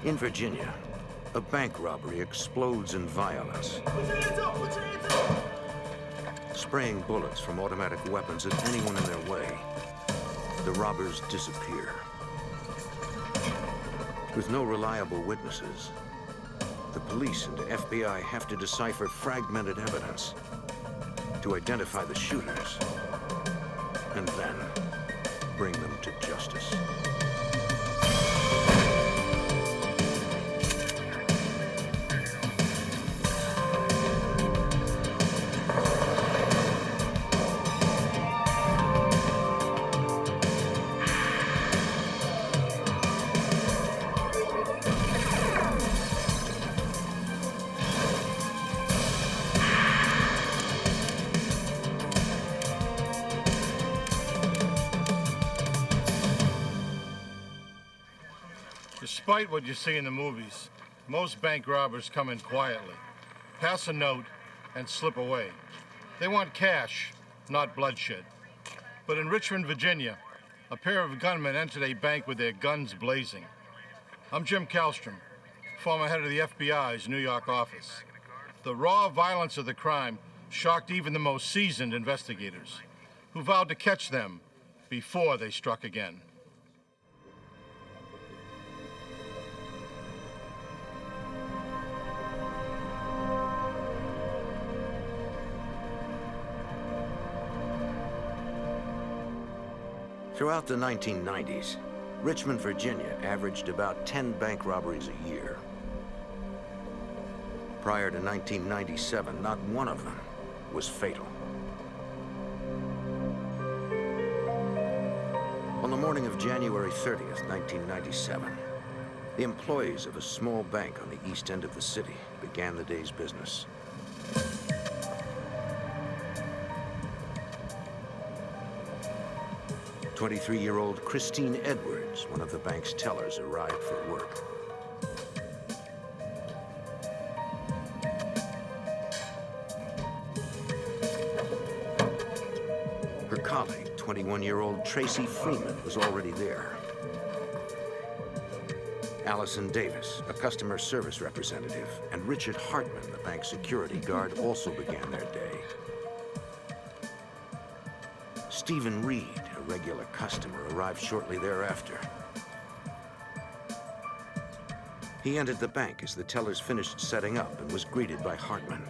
In Virginia, a bank robbery explodes in violence. Put your hands up! Put your hands up! Spraying bullets from automatic weapons at anyone in their way. The robbers disappear. With no reliable witnesses, the police and the FBI have to decipher fragmented evidence to identify the shooters and then bring them to justice. Despite what you see in the movies, most bank robbers come in quietly, pass a note, and slip away. They want cash, not bloodshed. But in Richmond, Virginia, a pair of gunmen entered a bank with their guns blazing. I'm Jim Kallstrom, former head of the FBI's New York office. The raw violence of the crime shocked even the most seasoned investigators, who vowed to catch them before they struck again. Throughout the 1990s, Richmond, Virginia averaged about 10 bank robberies a year. Prior to 1997, not one of them was fatal. On the morning of January 30th, 1997, the employees of a small bank on the east end of the city began the day's business. "23-year-old Christine Edwards, one of the bank's tellers, arrived for work. Her colleague, 21-year-old Tracy Freeman, was already there. Allison Davis, a customer service representative, and Richard Hartman, the bank's security guard, also began their day. Stephen Reed, a regular customer, arrived shortly thereafter. He entered the bank as the tellers finished setting up and was greeted by Hartman.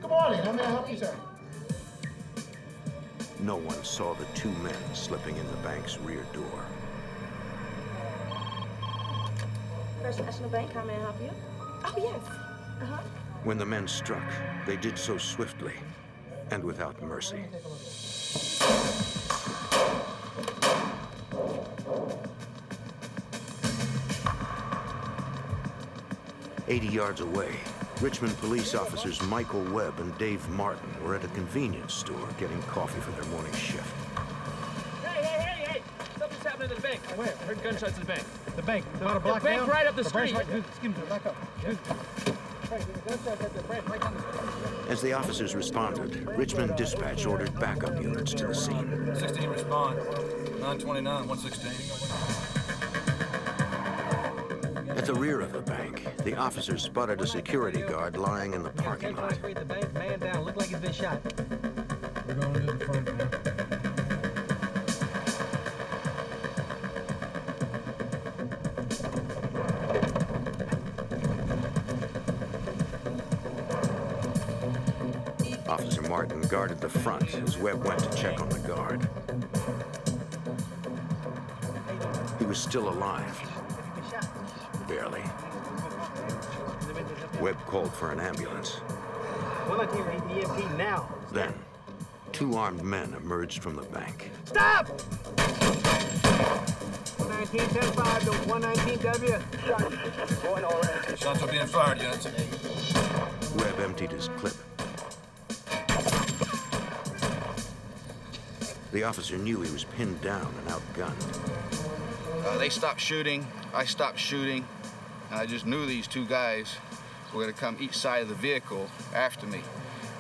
Good morning. How may I help you, sir? No one saw the two men slipping in the bank's rear door. First National Bank, how may I help you? Oh, yes. Uh-huh. When the men struck, they did so swiftly and without mercy. "80 yards away, Richmond police officers Michael Webb and Dave Martin were at a convenience store getting coffee for their morning shift. Hey! Something's happening at the bank. Where? I heard gunshots at the bank. The bank. About a block bank down? right up the street. Excuse me, back up. As the officers responded, Richmond Dispatch ordered backup units to the scene. 16 respond. 929, 116. At the rear of the bank, the officers spotted a security guard lying in the parking lot. The bank, man down. Looked like he'd been shot. We're going to the front now. Officer Martin guarded the front as Webb went to check on the guard. He was still alive. Barely. Webb called for an ambulance. 119 EMT now. Then, two armed men emerged from the bank. Stop! 119-10-5 to 119W. Going all right. Shots are being fired, units. Webb emptied his clip. The officer knew he was pinned down and outgunned. They stopped shooting, I stopped shooting, and I just knew these two guys were going to come each side of the vehicle after me.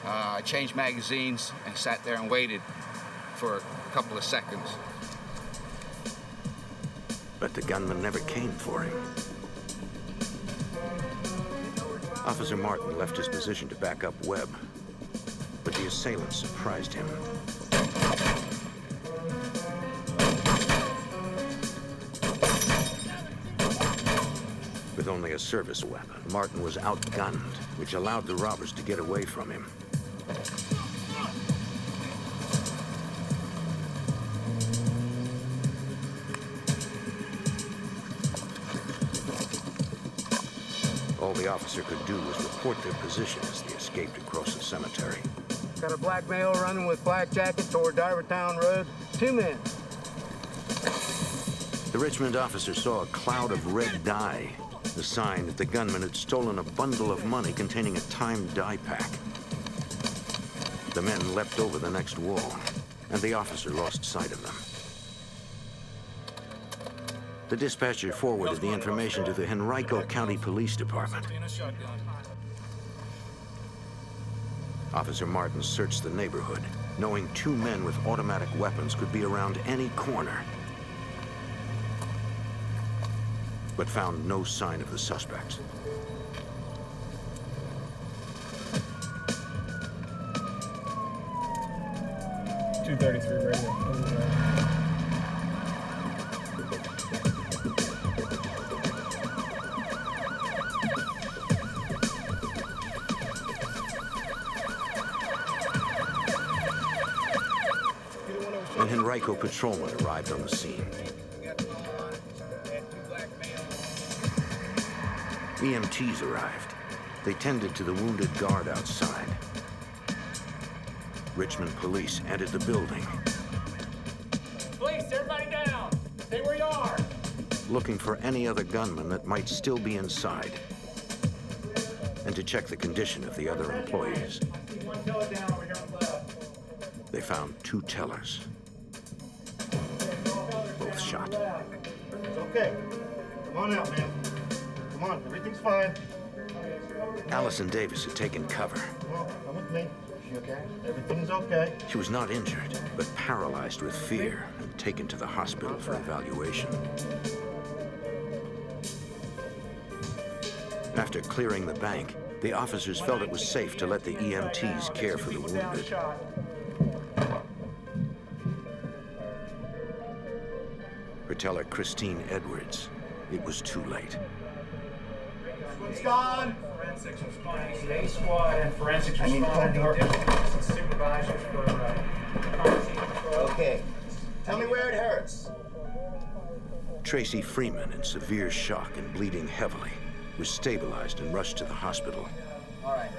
I changed magazines and sat there and waited for a couple of seconds. But the gunman never came for him. Officer Martin left his position to back up Webb, but the assailant surprised him. With only a service weapon, Martin was outgunned, which allowed the robbers to get away from him. All the officer could do was report their position as they escaped across the cemetery. Got a black male running with black jacket toward Divertown Road. 2 men. The Richmond officer saw a cloud of red dye, the sign that the gunman had stolen a bundle of money containing a timed dye pack. The men leapt over the next wall, and the officer lost sight of them. The dispatcher forwarded the information to the Henrico County Police Department. Officer Martin searched the neighborhood, knowing 2 men with automatic weapons could be around any corner, but found no sign of the suspects. .233 radio. An Henrico patrolman arrived on the scene. EMTs arrived. They tended to the wounded guard outside. Richmond police entered the building. Police, everybody down. Stay where you are. Looking for any other gunman that might still be inside, and to check the condition of the other employees. One teller down over here on the left. They found 2 tellers, both shot. It's okay. Come on out, man. Come on, everything's fine. Allison Davis had taken cover. Come on, come with me. You okay? Everything's okay. She was not injured, but paralyzed with fear and taken to the hospital for evaluation. After clearing the bank, the officers felt it was safe to let the EMTs care for the wounded. For teller Christine Edwards, it was too late. It's gone. Forensics responding. A squad and forensics responding. Supervisors for crime scene control. Okay. Tell me where it hurts. Tracy Freeman, in severe shock and bleeding heavily, was stabilized and rushed to the hospital. All right.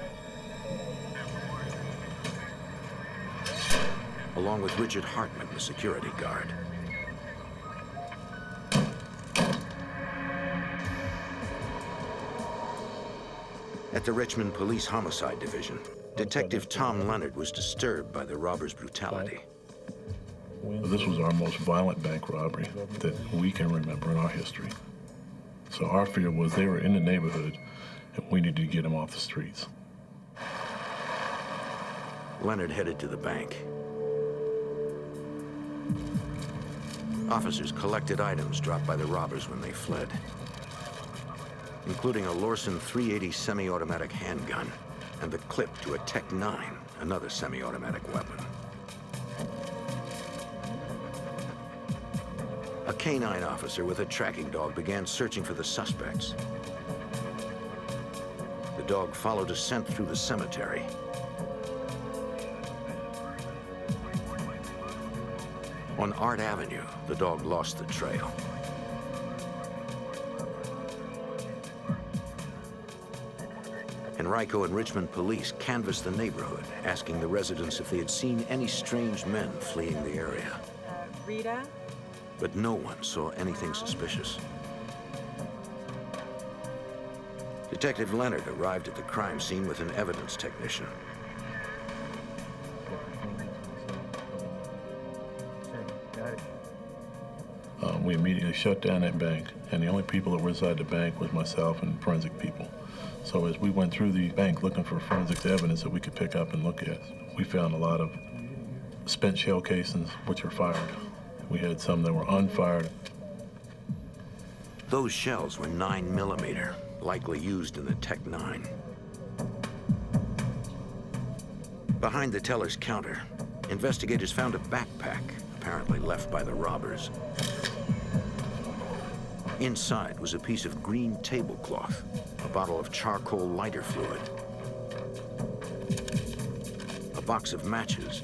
Along with Richard Hartman, the security guard. At the Richmond Police Homicide Division, Detective Tom Leonard was disturbed by the robbers' brutality. This was our most violent bank robbery that we can remember in our history. So our fear was they were in the neighborhood and we needed to get them off the streets. Leonard headed to the bank. Officers collected items dropped by the robbers when they fled, including a Lorson 380 semi-automatic handgun and the clip to a Tech 9, another semi-automatic weapon. A K-9 officer with a tracking dog began searching for the suspects. The dog followed a scent through the cemetery. On Art Avenue, the dog lost the trail. Henrico and Richmond police canvassed the neighborhood, asking the residents if they had seen any strange men fleeing the area. Rita? But no one saw anything suspicious. Detective Leonard arrived at the crime scene with an evidence technician. We immediately shut down that bank, and the only people that were inside the bank was myself and forensic people. So as we went through the bank looking for forensic evidence that we could pick up and look at, we found a lot of spent shell casings, which were fired. We had some that were unfired. Those shells were 9mm, likely used in the Tech-9. Behind the teller's counter, investigators found a backpack, apparently left by the robbers. Inside was a piece of green tablecloth, a bottle of charcoal lighter fluid, a box of matches,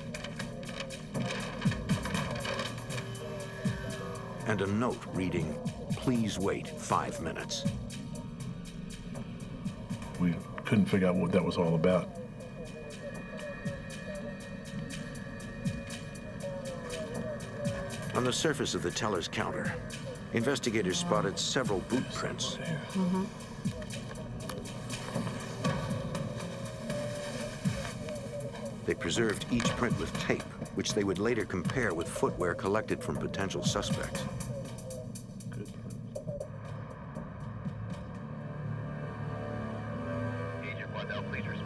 and a note reading, "Please wait 5 minutes." We couldn't figure out what that was all about. On the surface of the teller's counter, investigators spotted several boot prints. They preserved each print with tape, which they would later compare with footwear collected from potential suspects.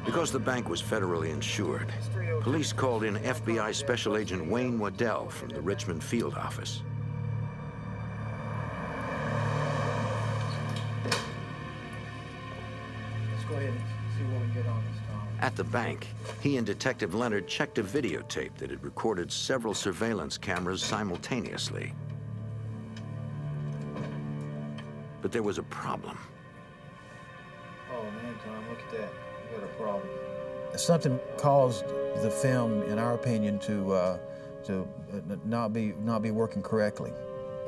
Because the bank was federally insured, police called in FBI Special Agent Wayne Waddell from the Richmond field office. Let's go ahead and see what we can get on this, Tom. At the bank, he and Detective Leonard checked a videotape that had recorded several surveillance cameras simultaneously. But there was a problem. Oh man, Tom, look at that. We got a problem. Something caused the film, in our opinion, to not be working correctly.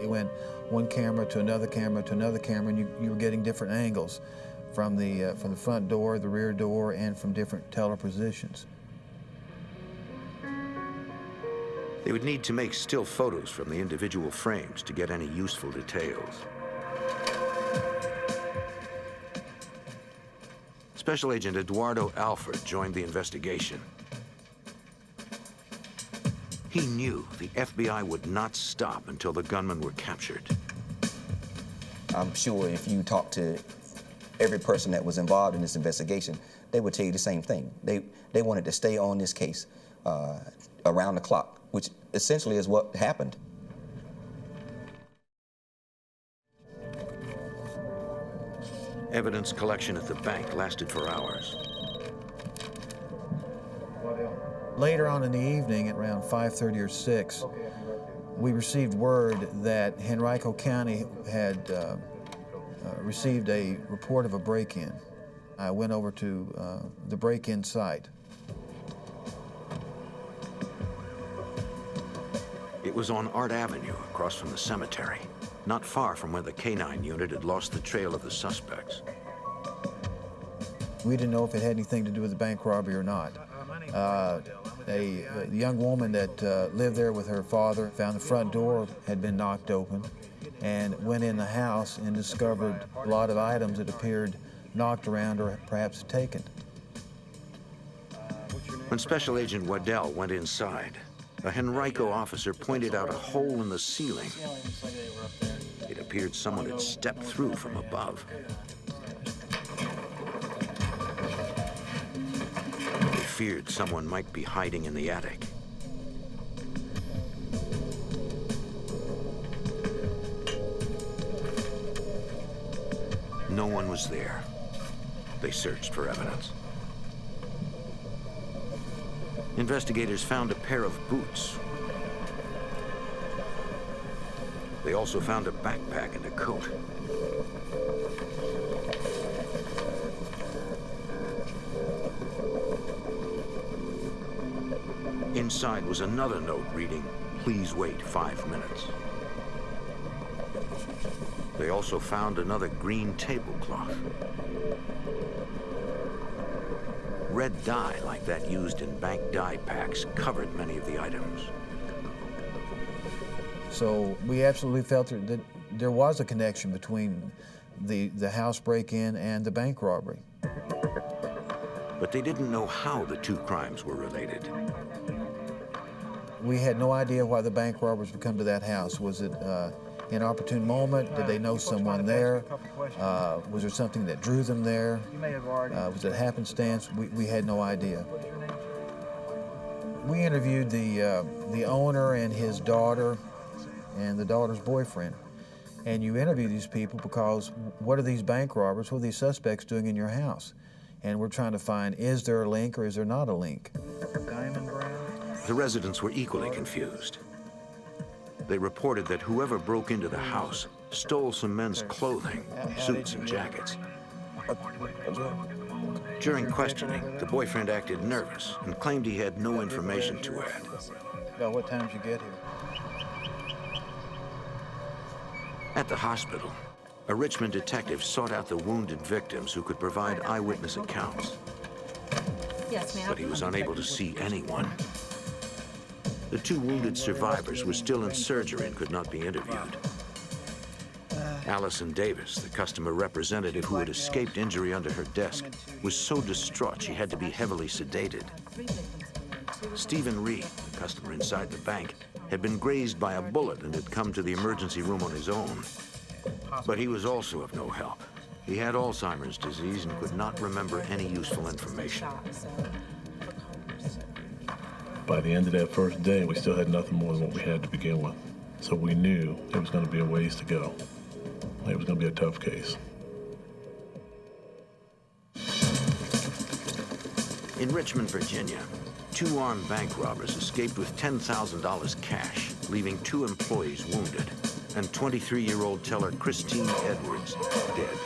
It went one camera to another camera to another camera, and you were getting different angles from the front door, the rear door, and from different teller positions. They would need to make still photos from the individual frames to get any useful details. Special Agent Eduardo Alford joined the investigation. He knew the FBI would not stop until the gunmen were captured. I'm sure if you talk to every person that was involved in this investigation, they would tell you the same thing. They wanted to stay on this case around the clock, which essentially is what happened. Evidence collection at the bank lasted for hours. Later on in the evening, at around 5:30 or 6, we received word that Henrico County had received a report of a break-in. I went over to the break-in site. It was on Art Avenue, across from the cemetery, not far from where the K-9 unit had lost the trail of the suspects. We didn't know if it had anything to do with the bank robbery or not. A young woman that lived there with her father found the front door had been knocked open and went in the house and discovered a lot of items that appeared knocked around or perhaps taken. When Special Agent Waddell went inside, a Henrico officer pointed out a hole in the ceiling. It appeared someone had stepped through from above. They feared someone might be hiding in the attic. No one was there. They searched for evidence. Investigators found a pair of boots. They also found a backpack and a coat. Inside was another note reading, "Please wait 5 minutes." They also found another green tablecloth. Red dye, like that used in bank dye packs, covered many of the items. So we absolutely felt that there was a connection between the house break-in and the bank robbery. But they didn't know how the two crimes were related. We had no idea why the bank robbers would come to that house. Was it an opportune moment? Did they know someone there? Was there something that drew them there? Was it happenstance? We had no idea. We interviewed the owner and his daughter and the daughter's boyfriend. And you interview these people because what are these bank robbers, what are these suspects doing in your house? And we're trying to find, is there a link or is there not a link? Diamond brown? The residents were equally confused. They reported that whoever broke into the house stole some men's clothing, suits and jackets. During questioning, the boyfriend acted nervous and claimed he had no information to add. About what time did you get here? At the hospital, a Richmond detective sought out the wounded victims who could provide eyewitness accounts. Yes, ma'am. But he was unable to see anyone. The two wounded survivors were still in surgery and could not be interviewed. Allison Davis, the customer representative who had escaped injury under her desk, was so distraught she had to be heavily sedated. Stephen Reed, the customer inside the bank, had been grazed by a bullet and had come to the emergency room on his own. But he was also of no help. He had Alzheimer's disease and could not remember any useful information. By the end of that first day, we still had nothing more than what we had to begin with. So we knew it was going to be a ways to go. It was going to be a tough case. In Richmond, Virginia, two armed bank robbers escaped with $10,000 cash, leaving two employees wounded, and 23-year-old teller Christine Edwards dead.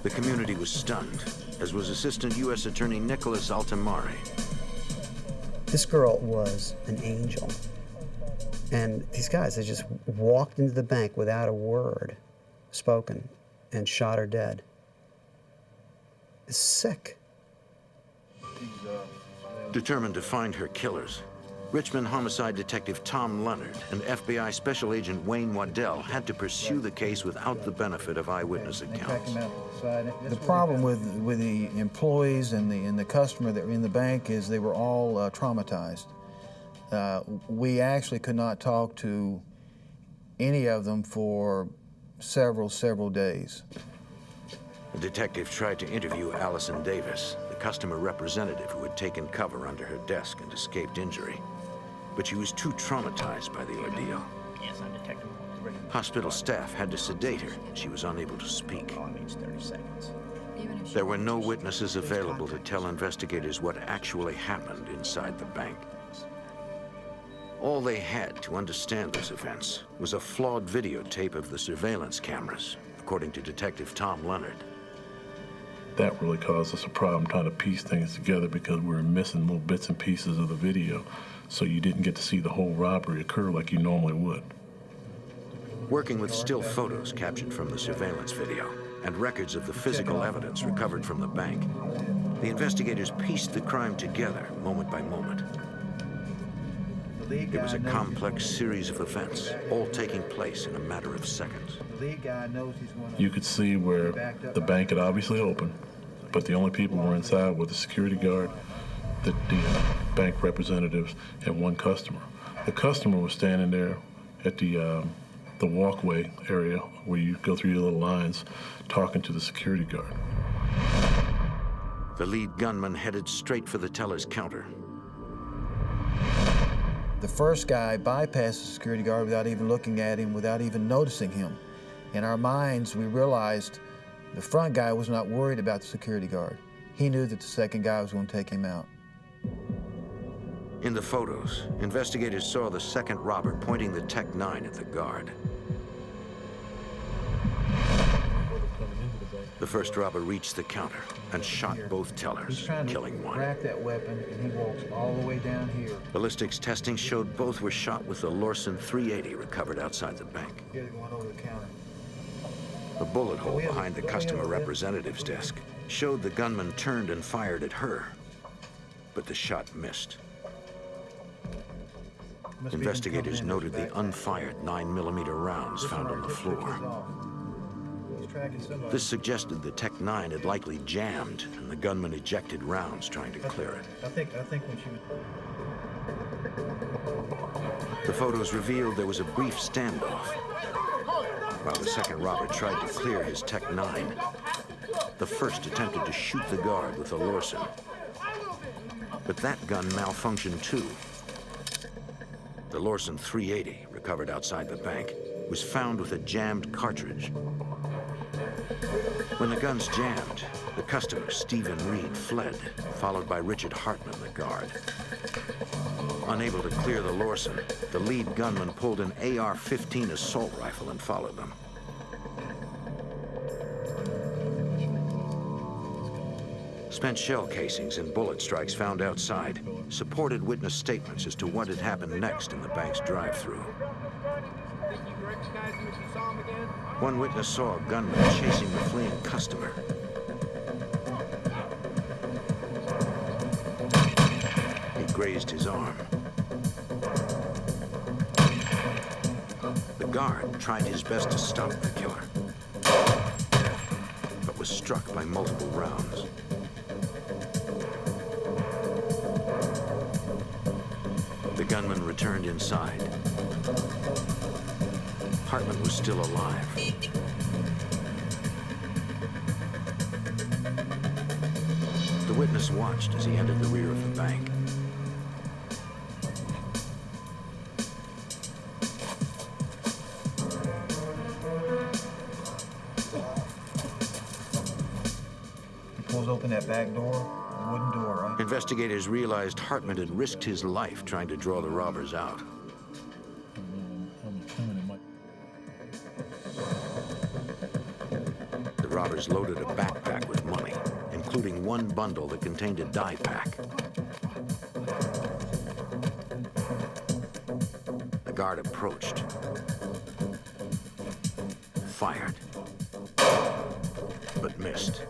The community was stunned, as was Assistant U.S. Attorney Nicholas Altamari. This girl was an angel. And these guys, they just walked into the bank without a word spoken and shot her dead. It's sick. Determined to find her killers, Richmond homicide detective Tom Leonard and FBI Special Agent Wayne Waddell had to pursue the case without the benefit of eyewitness accounts. The problem with the employees and the customer that were in the bank is they were all traumatized. We actually could not talk to any of them for several days. The detective tried to interview Allison Davis, the customer representative who had taken cover under her desk and escaped injury. But she was too traumatized by the ordeal. Yes, I'm Detective. Hospital staff had to sedate her, and she was unable to speak. Call means 30 seconds. There were no witnesses available to tell investigators what actually happened inside the bank. All they had to understand those events was a flawed videotape of the surveillance cameras, according to Detective Tom Leonard. That really caused us a problem trying to piece things together because we were missing little bits and pieces of the video, so you didn't get to see the whole robbery occur like you normally would. Working with still photos captured from the surveillance video and records of the physical evidence recovered from the bank, the investigators pieced the crime together moment by moment. It was a complex series of events, all taking place in a matter of seconds. You could see where the bank had obviously opened, but the only people who were inside were the security guard, the bank representatives, and one customer. The customer was standing there at the walkway area where you go through your little lines, talking to the security guard. The lead gunman headed straight for the teller's counter. The first guy bypassed the security guard without even looking at him, without even noticing him. In our minds, we realized the front guy was not worried about the security guard. He knew that the second guy was going to take him out. In the photos, investigators saw the second robber pointing the Tech 9 at the guard. The first robber reached the counter and shot both tellers, killing one. Crack that weapon, and he walks all the way down here. Ballistics testing showed both were shot with the Lorsen 380 recovered outside the bank. Here, going over the counter. A bullet hole behind the customer representative's desk showed the gunman turned and fired at her, but the shot missed. Investigators noted the unfired 9mm rounds found on the floor. This suggested the Tech 9 had likely jammed, and the gunman ejected rounds trying to clear it. I think when she was... The photos revealed there was a brief standoff. While the second robber tried to clear his Tech 9, the first attempted to shoot the guard with a Lorsen. But that gun malfunctioned too. The Lorsen 380 recovered outside the bank was found with a jammed cartridge. When the guns jammed, the customer, Stephen Reed, fled, followed by Richard Hartman, the guard. Unable to clear the Lorson, the lead gunman pulled an AR-15 assault rifle and followed them. Spent shell casings and bullet strikes found outside supported witness statements as to what had happened next in the bank's drive-thru. One witness saw a gunman chasing the fleeing customer. He grazed his arm. The guard tried his best to stop the killer, but was struck by multiple rounds. The gunman returned inside. Hartman was still alive. The witness watched as he entered the rear of the bank. He pulls open that back door, the wooden door, right? Investigators realized Hartman had risked his life trying to draw the robbers out. The robbers loaded a backpack with money, including one bundle that contained a dye pack. The guard approached, fired, but missed.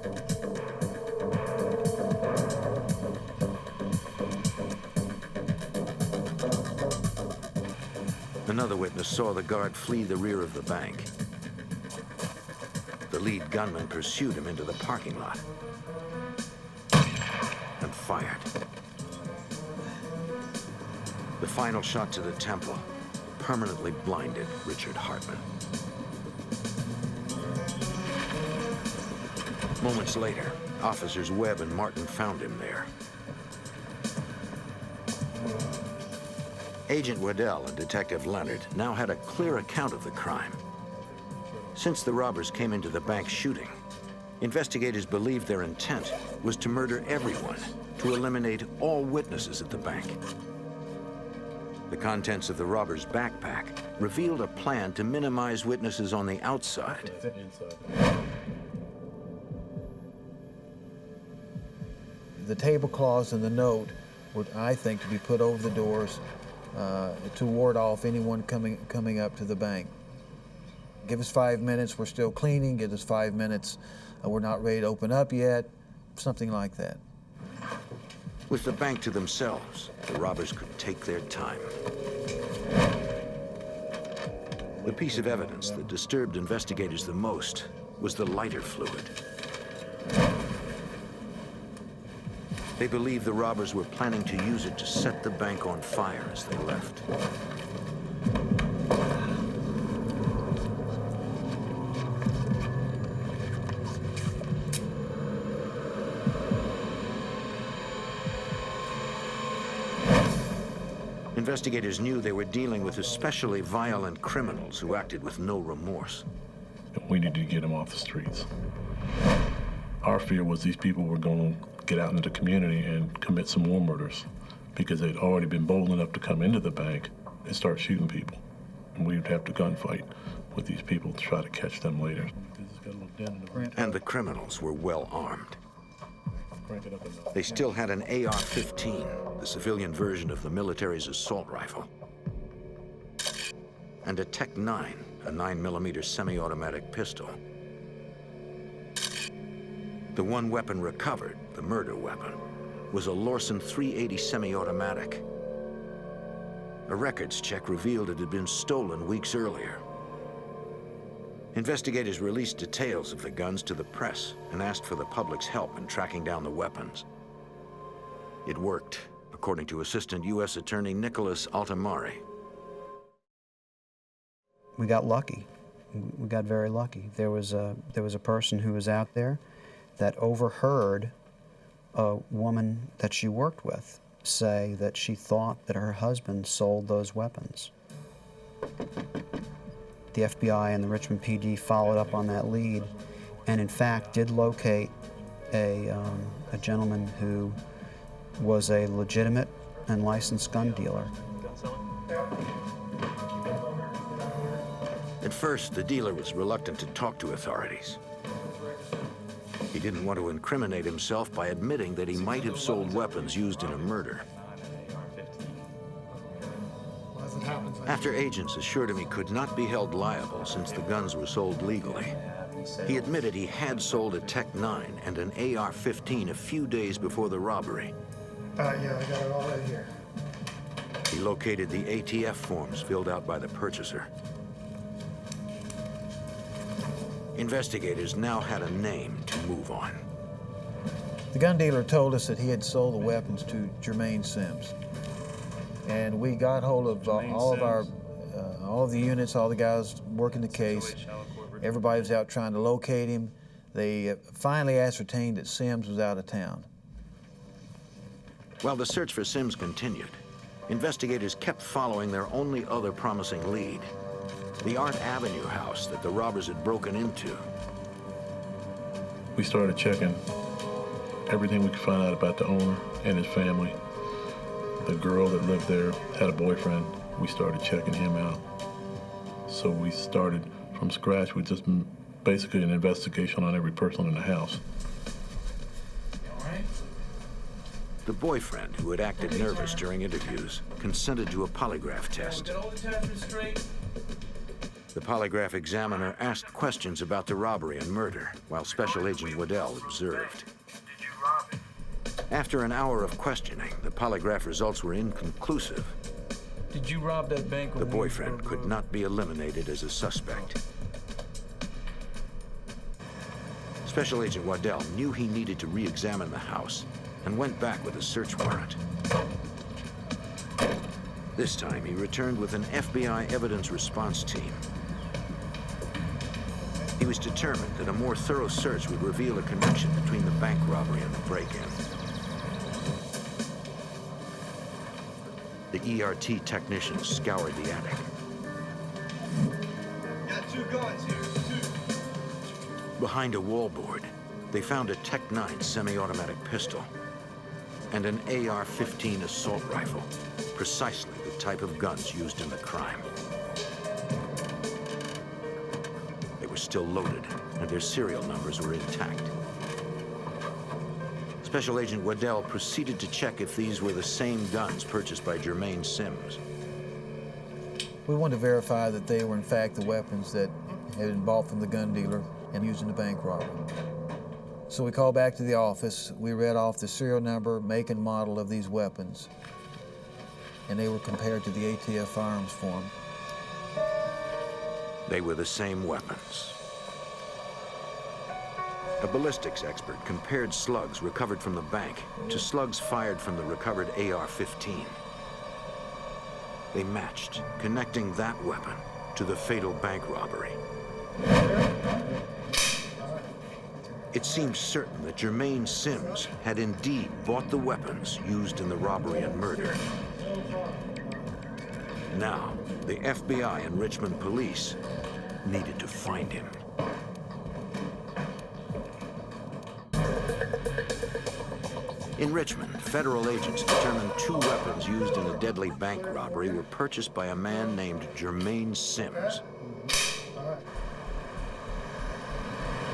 Another witness saw the guard flee the rear of the bank. The lead gunman pursued him into the parking lot and fired. The final shot to the temple permanently blinded Richard Hartman. Moments later, officers Webb and Martin found him there. Agent Waddell and Detective Leonard now had a clear account of the crime. Since the robbers came into the bank shooting, investigators believed their intent was to murder everyone, to eliminate all witnesses at the bank. The contents of the robbers' backpack revealed a plan to minimize witnesses on the outside. The tablecloths and the note were, I think, to be put over the doors to ward off anyone coming up to the bank. Give us 5 minutes, we're still cleaning. Give us 5 minutes, we're not ready to open up yet. Something like that. With the bank to themselves, the robbers could take their time. The piece of evidence that disturbed investigators the most was the lighter fluid. They believed the robbers were planning to use it to set the bank on fire as they left. Investigators knew they were dealing with especially violent criminals who acted with no remorse. We needed to get them off the streets. Our fear was these people were going to get out into the community and commit some more murders because they'd already been bold enough to come into the bank and start shooting people. And we'd have to gunfight with these people to try to catch them later. And the criminals were well armed. They still had an AR-15, the civilian version of the military's assault rifle, and a Tech-9, a 9mm semi-automatic pistol. The one weapon recovered, the murder weapon, was a Lorson 380 semi-automatic. A records check revealed it had been stolen weeks earlier. Investigators released details of the guns to the press and asked for the public's help in tracking down the weapons. It worked, according to Assistant U.S. Attorney Nicholas Altamari. We got lucky. We got very lucky. There was a person who was out there that overheard a woman that she worked with say that she thought that her husband sold those weapons. The FBI and the Richmond PD followed up on that lead and in fact did locate a gentleman who was a legitimate and licensed gun dealer. At first, the dealer was reluctant to talk to authorities. He didn't want to incriminate himself by admitting that he might have sold weapons used in a murder. After agents assured him he could not be held liable since the guns were sold legally, he admitted he had sold a Tech-9 and an AR-15 a few days before the robbery. Yeah, I got it all right here. He located the ATF forms filled out by the purchaser. Investigators now had a name to move on. The gun dealer told us that he had sold the weapons to Jermaine Sims. And we got hold of all of the units, all the guys working the case. Everybody was out trying to locate him. They finally ascertained that Sims was out of town. While the search for Sims continued, investigators kept following their only other promising lead, the Art Avenue house that the robbers had broken into. We started checking everything we could find out about the owner and his family. The girl that lived there had a boyfriend. We started checking him out. So we started from scratch with just basically an investigation on every person in the house. The boyfriend, who had acted nervous during interviews, consented to a polygraph test. The polygraph examiner asked questions about the robbery and murder, while Special Agent Waddell observed. After an hour of questioning, the polygraph results were inconclusive. Did you rob that bank? The boyfriend could not be eliminated as a suspect. Special Agent Waddell knew he needed to re-examine the house and went back with a search warrant. This time, he returned with an FBI evidence response team. He was determined that a more thorough search would reveal a connection between the bank robbery and the break-in. The ERT technicians scoured the attic. Got 2 guns here, 2. Behind a wallboard, they found a Tech-9 semi-automatic pistol and an AR-15 assault rifle, precisely the type of guns used in the crime. They were still loaded, and their serial numbers were intact. Special Agent Waddell proceeded to check if these were the same guns purchased by Jermaine Sims. We wanted to verify that they were in fact the weapons that had been bought from the gun dealer and used in the bank robbery. So we called back to the office. We read off the serial number, make, and model of these weapons, and they were compared to the ATF firearms form. They were the same weapons. A ballistics expert compared slugs recovered from the bank to slugs fired from the recovered AR-15. They matched, connecting that weapon to the fatal bank robbery. It seemed certain that Jermaine Sims had indeed bought the weapons used in the robbery and murder. Now, the FBI and Richmond police needed to find him. In Richmond, federal agents determined 2 weapons used in a deadly bank robbery were purchased by a man named Jermaine Sims.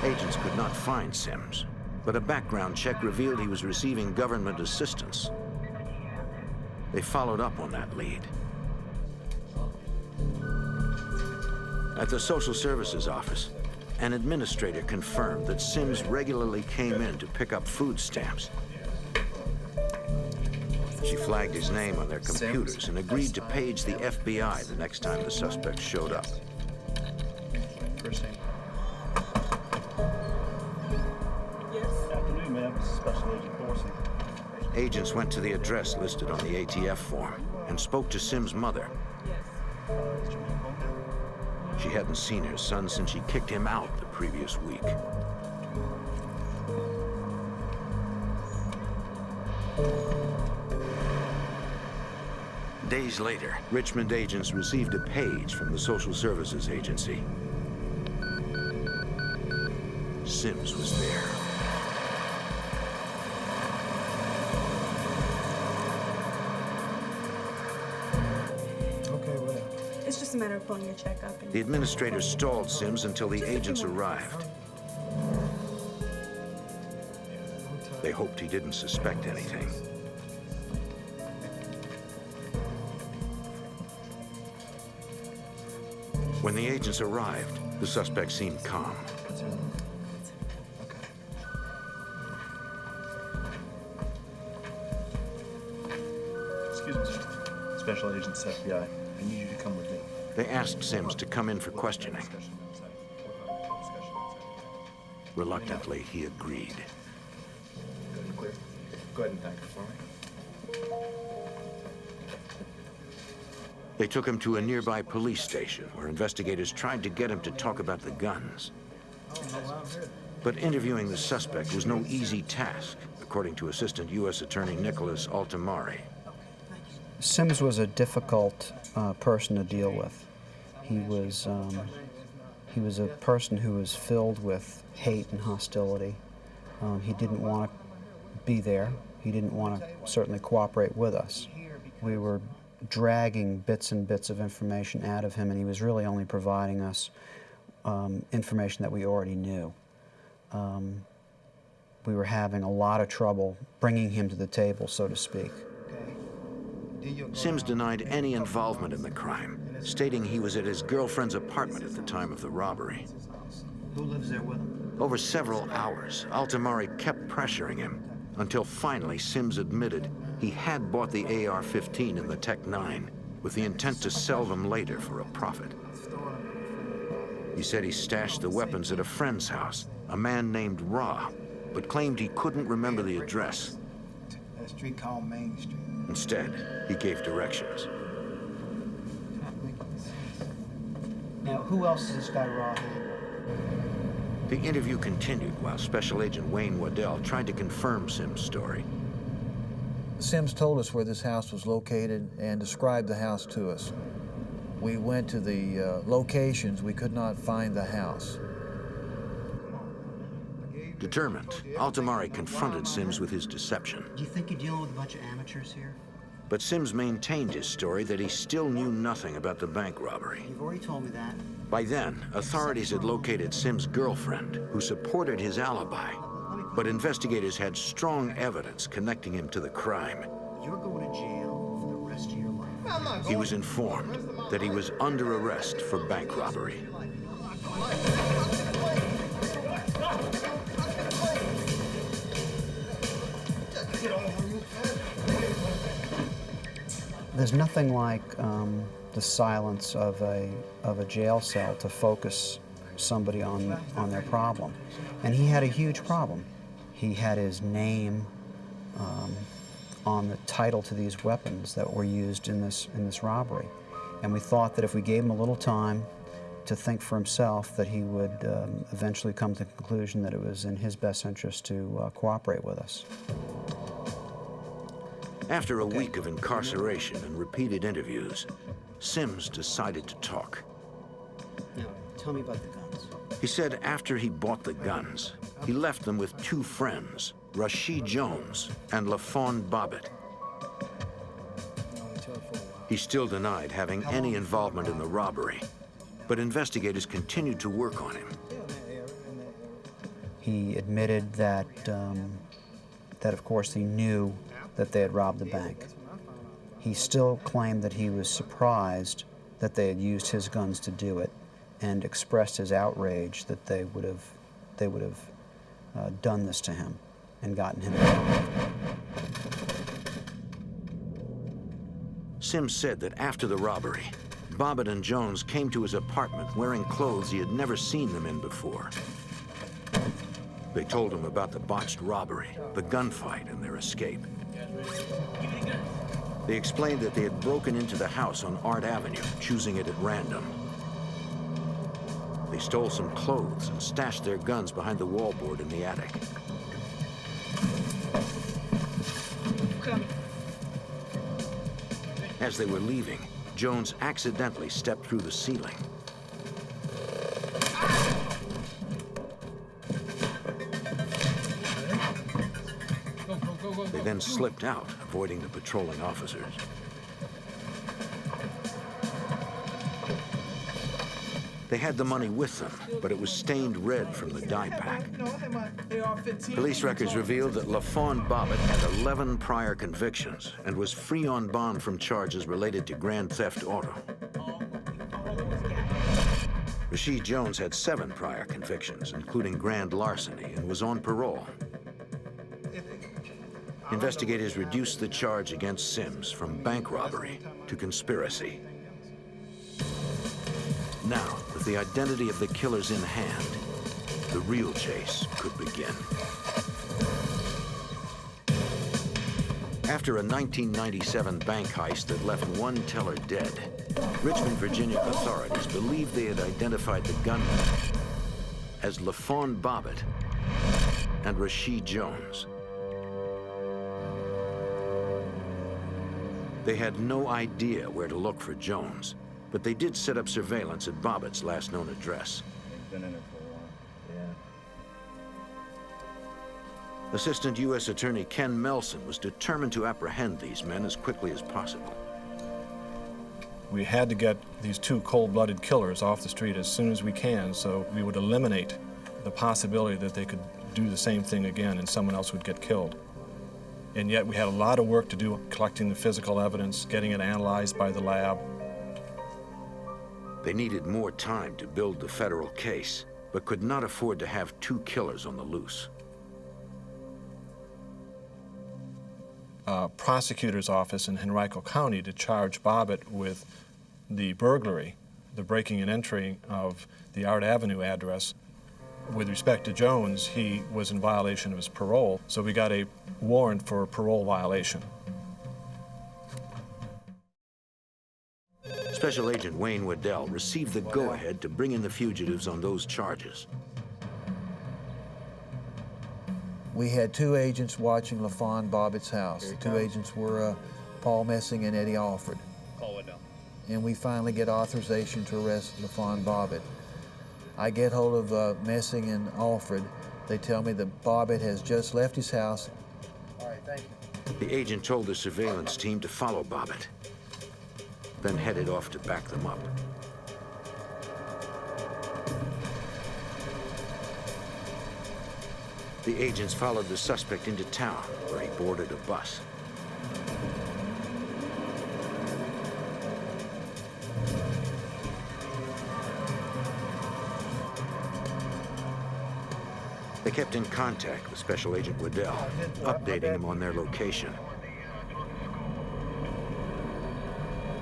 Agents could not find Sims, but a background check revealed he was receiving government assistance. They followed up on that lead. At the Social Services Office, an administrator confirmed that Sims regularly came in to pick up food stamps. She flagged his name on their computers and agreed to page the FBI the next time the suspect showed up. First name. Yes. Afternoon, ma'am. This is Special Agent Dorsey. Agents went to the address listed on the ATF form and spoke to Sims' mother. Is Jermaine home? She hadn't seen her son since she kicked him out the previous week. Days later, Richmond agents received a page from the Social Services Agency. Sims was there. Okay, whatever. It's just a matter of pulling your check up. And The administrator stalled Sims until the agents arrived. They hoped he didn't suspect anything. When the agents arrived, the suspect seemed calm. Excuse me, sir. Special Agents FBI. I need you to come with me. They asked Sims to come in for questioning. Reluctantly, he agreed. Clear. Go ahead and thank her for me. They took him to a nearby police station where investigators tried to get him to talk about the guns. But interviewing the suspect was no easy task, according to Assistant U.S. Attorney Nicholas Altamari. Sims was a difficult person to deal with. He was a person who was filled with hate and hostility. He didn't want to be there. He didn't want to certainly cooperate with us. We were dragging bits and bits of information out of him, and he was really only providing us information that we already knew. We were having a lot of trouble bringing him to the table, so to speak. Sims denied any involvement in the crime, stating he was at his girlfriend's apartment at the time of the robbery. Who lives there with him? Over several hours, Altamari kept pressuring him until finally Sims admitted he had bought the AR-15 and the Tech-9 with the intent to sell them later for a profit. He said he stashed the weapons at a friend's house, a man named Ra, but claimed he couldn't remember the address. A street called Main Street. Instead, he gave directions. Now, who else is this guy Ra handling? The interview continued while Special Agent Wayne Waddell tried to confirm Sims' story. Sims told us where this house was located and described the house to us. We went to the locations. We could not find the house. Determined, Altamari confronted Sims with his deception. Do you think you're dealing with a bunch of amateurs here? But Sims maintained his story that he still knew nothing about the bank robbery. You've already told me that. By then, authorities had located Sims' girlfriend, who supported his alibi. But investigators had strong evidence connecting him to the crime. You're going to jail for the rest of your life. He was informed that he was under arrest for bank robbery. There's nothing like the silence of a jail cell to focus somebody on their problem. And he had a huge problem. He had his name on the title to these weapons that were used in this robbery. And we thought that if we gave him a little time to think for himself, that he would eventually come to the conclusion that it was in his best interest to cooperate with us. After a week of incarceration and repeated interviews, Sims decided to talk. Now, tell me about the guns. He said after he bought the guns, he left them with two friends, Rashid Jones and LaFawn Bobbitt. He still denied having any involvement in the robbery, but investigators continued to work on him. He admitted that, that of course he knew that they had robbed the bank. He still claimed that he was surprised that they had used his guns to do it, and expressed his outrage that they would have done this to him and gotten him involved. Sims said that after the robbery, Bobbitt and Jones came to his apartment wearing clothes he had never seen them in before. They told him about the botched robbery, the gunfight, and their escape. They explained that they had broken into the house on Art Avenue, choosing it at random. They stole some clothes and stashed their guns behind the wallboard in the attic. As they were leaving, Jones accidentally stepped through the ceiling. They then slipped out, avoiding the patrolling officers. They had the money with them, but it was stained red from the dye pack. Police records revealed that LaFawn Bobbitt had 11 prior convictions and was free on bond from charges related to grand theft auto. Rashid Jones had 7 prior convictions, including grand larceny, and was on parole. Investigators reduced the charge against Sims from bank robbery to conspiracy. Now, with the identity of the killers in hand, the real chase could begin. After a 1997 bank heist that left one teller dead, Richmond, Virginia authorities believed they had identified the gunmen as LaFawn Bobbitt and Rashid Jones. They had no idea where to look for Jones, but they did set up surveillance at Bobbitt's last known address. Been in it for a while. Yeah. Assistant U.S. Attorney Ken Melson was determined to apprehend these men as quickly as possible. We had to get these 2 cold-blooded killers off the street as soon as we can, so we would eliminate the possibility that they could do the same thing again and someone else would get killed. And yet we had a lot of work to do collecting the physical evidence, getting it analyzed by the lab. They needed more time to build the federal case, but could not afford to have 2 killers on the loose. Prosecutor's office in Henrico County to charge Bobbitt with the burglary, the breaking and entering of the Art Avenue address. With respect to Jones, he was in violation of his parole, so we got a warrant for a parole violation. Special Agent Wayne Waddell received the go-ahead to bring in the fugitives on those charges. We had 2 agents watching LaFawn Bobbitt's house. The 2 agents were Paul Messing and Eddie Alford. Paul Waddell. And we finally get authorization to arrest LaFawn Bobbitt. I get hold of Messing and Alford. They tell me that Bobbitt has just left his house. All right, thank you. The agent told the surveillance team to follow Bobbitt, then headed off to back them up. The agents followed the suspect into town, where he boarded a bus. They kept in contact with Special Agent Waddell, updating him on their location.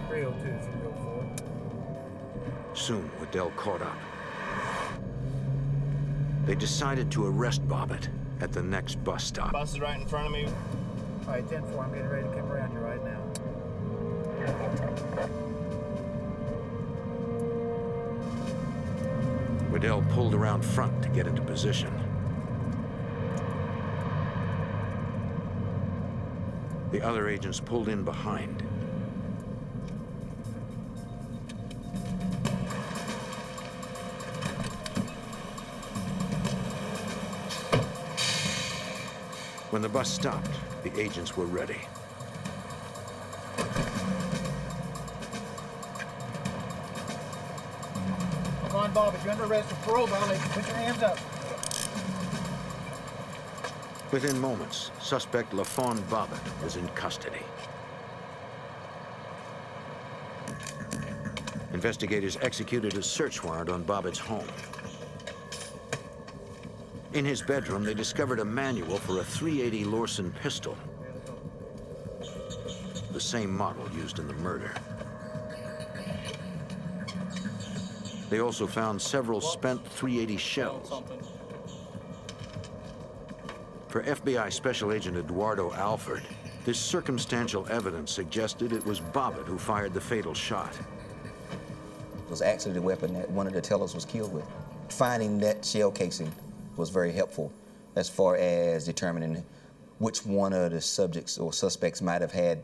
302, 304. Soon, Waddell caught up. They decided to arrest Bobbitt at the next bus stop. Bus is right in front of me. All right, 10-4, I'm getting ready to come around you right now. Waddell pulled around front to get into position. The other agents pulled in behind. When the bus stopped, the agents were ready. Come on, Bob, if you're under arrest for parole violation, put your hands up. Within moments, suspect LaFawn Bobbitt was in custody. Investigators executed a search warrant on Bobbitt's home. In his bedroom, they discovered a manual for a .380 Lorson pistol, the same model used in the murder. They also found several spent .380 shells. For FBI Special Agent Eduardo Alford, this circumstantial evidence suggested it was Bobbitt who fired the fatal shot. It was actually the weapon that one of the tellers was killed with. Finding that shell casing was very helpful as far as determining which one of the subjects or suspects might have had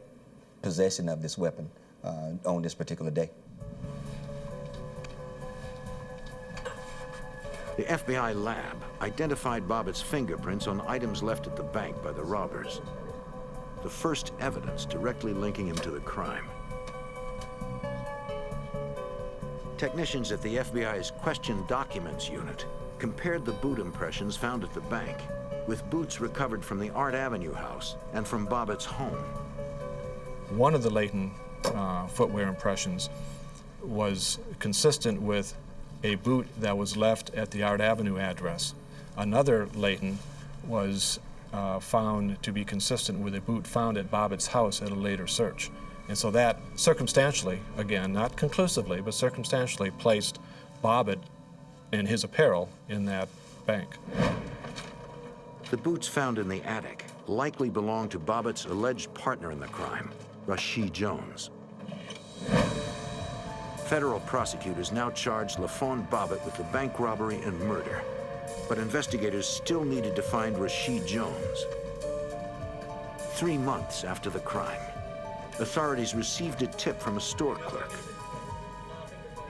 possession of this weapon. on this particular day. The FBI lab identified Bobbitt's fingerprints on items left at the bank by the robbers. The first evidence directly linking him to the crime. Technicians at the FBI's Question Documents Unit compared the boot impressions found at the bank with boots recovered from the Art Avenue house and from Bobbitt's home. One of the latent footwear impressions was consistent with a boot that was left at the Art Avenue address. Another latent was found to be consistent with a boot found at Bobbitt's house at a later search. And so that circumstantially, again, not conclusively, but circumstantially placed Bobbitt and his apparel in that bank. The boots found in the attic likely belonged to Bobbitt's alleged partner in the crime, Rashid Jones. Federal prosecutors now charged LaFawn Bobbitt with the bank robbery and murder, but investigators still needed to find Rashid Jones. 3 months after the crime, authorities received a tip from a store clerk.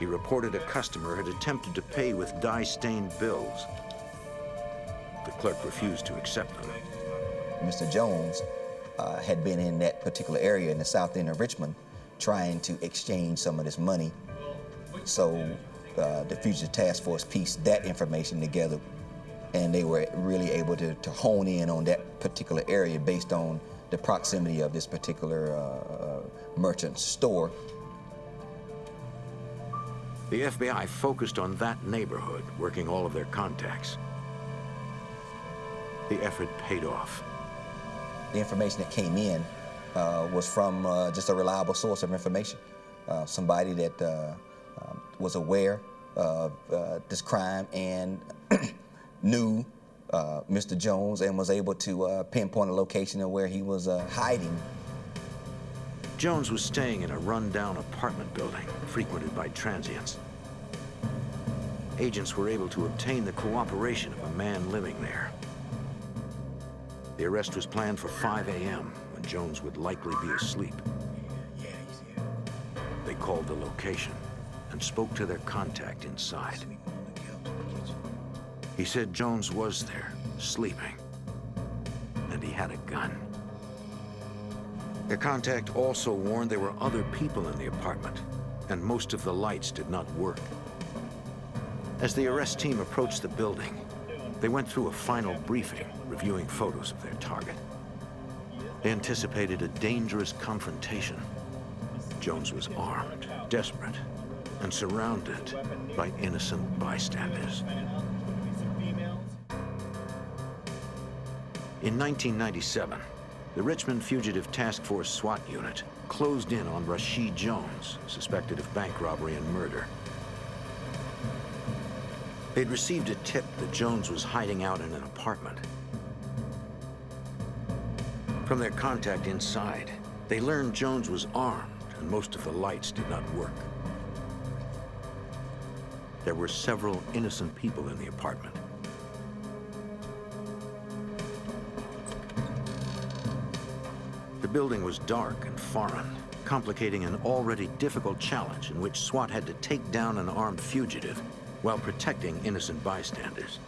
He reported a customer had attempted to pay with dye-stained bills. The clerk refused to accept them. Mr. Jones had been in that particular area in the south end of Richmond trying to exchange some of this money. So the Fugitive Task Force pieced that information together, and they were really able to hone in on that particular area based on the proximity of this particular merchant's store. The FBI focused on that neighborhood, working all of their contacts. The effort paid off. The information that came in was from just a reliable source of information. Somebody that was aware of this crime and knew Mr. Jones and was able to pinpoint a location of where he was hiding. Jones was staying in a run-down apartment building frequented by transients. Agents were able to obtain the cooperation of a man living there. The arrest was planned for 5 a.m. when Jones would likely be asleep. They called the location and spoke to their contact inside. He said Jones was there, sleeping, and he had a gun. Their contact also warned there were other people in the apartment, and most of the lights did not work. As the arrest team approached the building, they went through a final briefing, reviewing photos of their target. They anticipated a dangerous confrontation. Jones was armed, desperate, and surrounded by innocent bystanders. In 1997, the Richmond Fugitive Task Force SWAT unit closed in on Rashid Jones, suspected of bank robbery and murder. They'd received a tip that Jones was hiding out in an apartment. From their contact inside, they learned Jones was armed and most of the lights did not work. There were several innocent people in the apartment. The building was dark and foreign, complicating an already difficult challenge in which SWAT had to take down an armed fugitive while protecting innocent bystanders.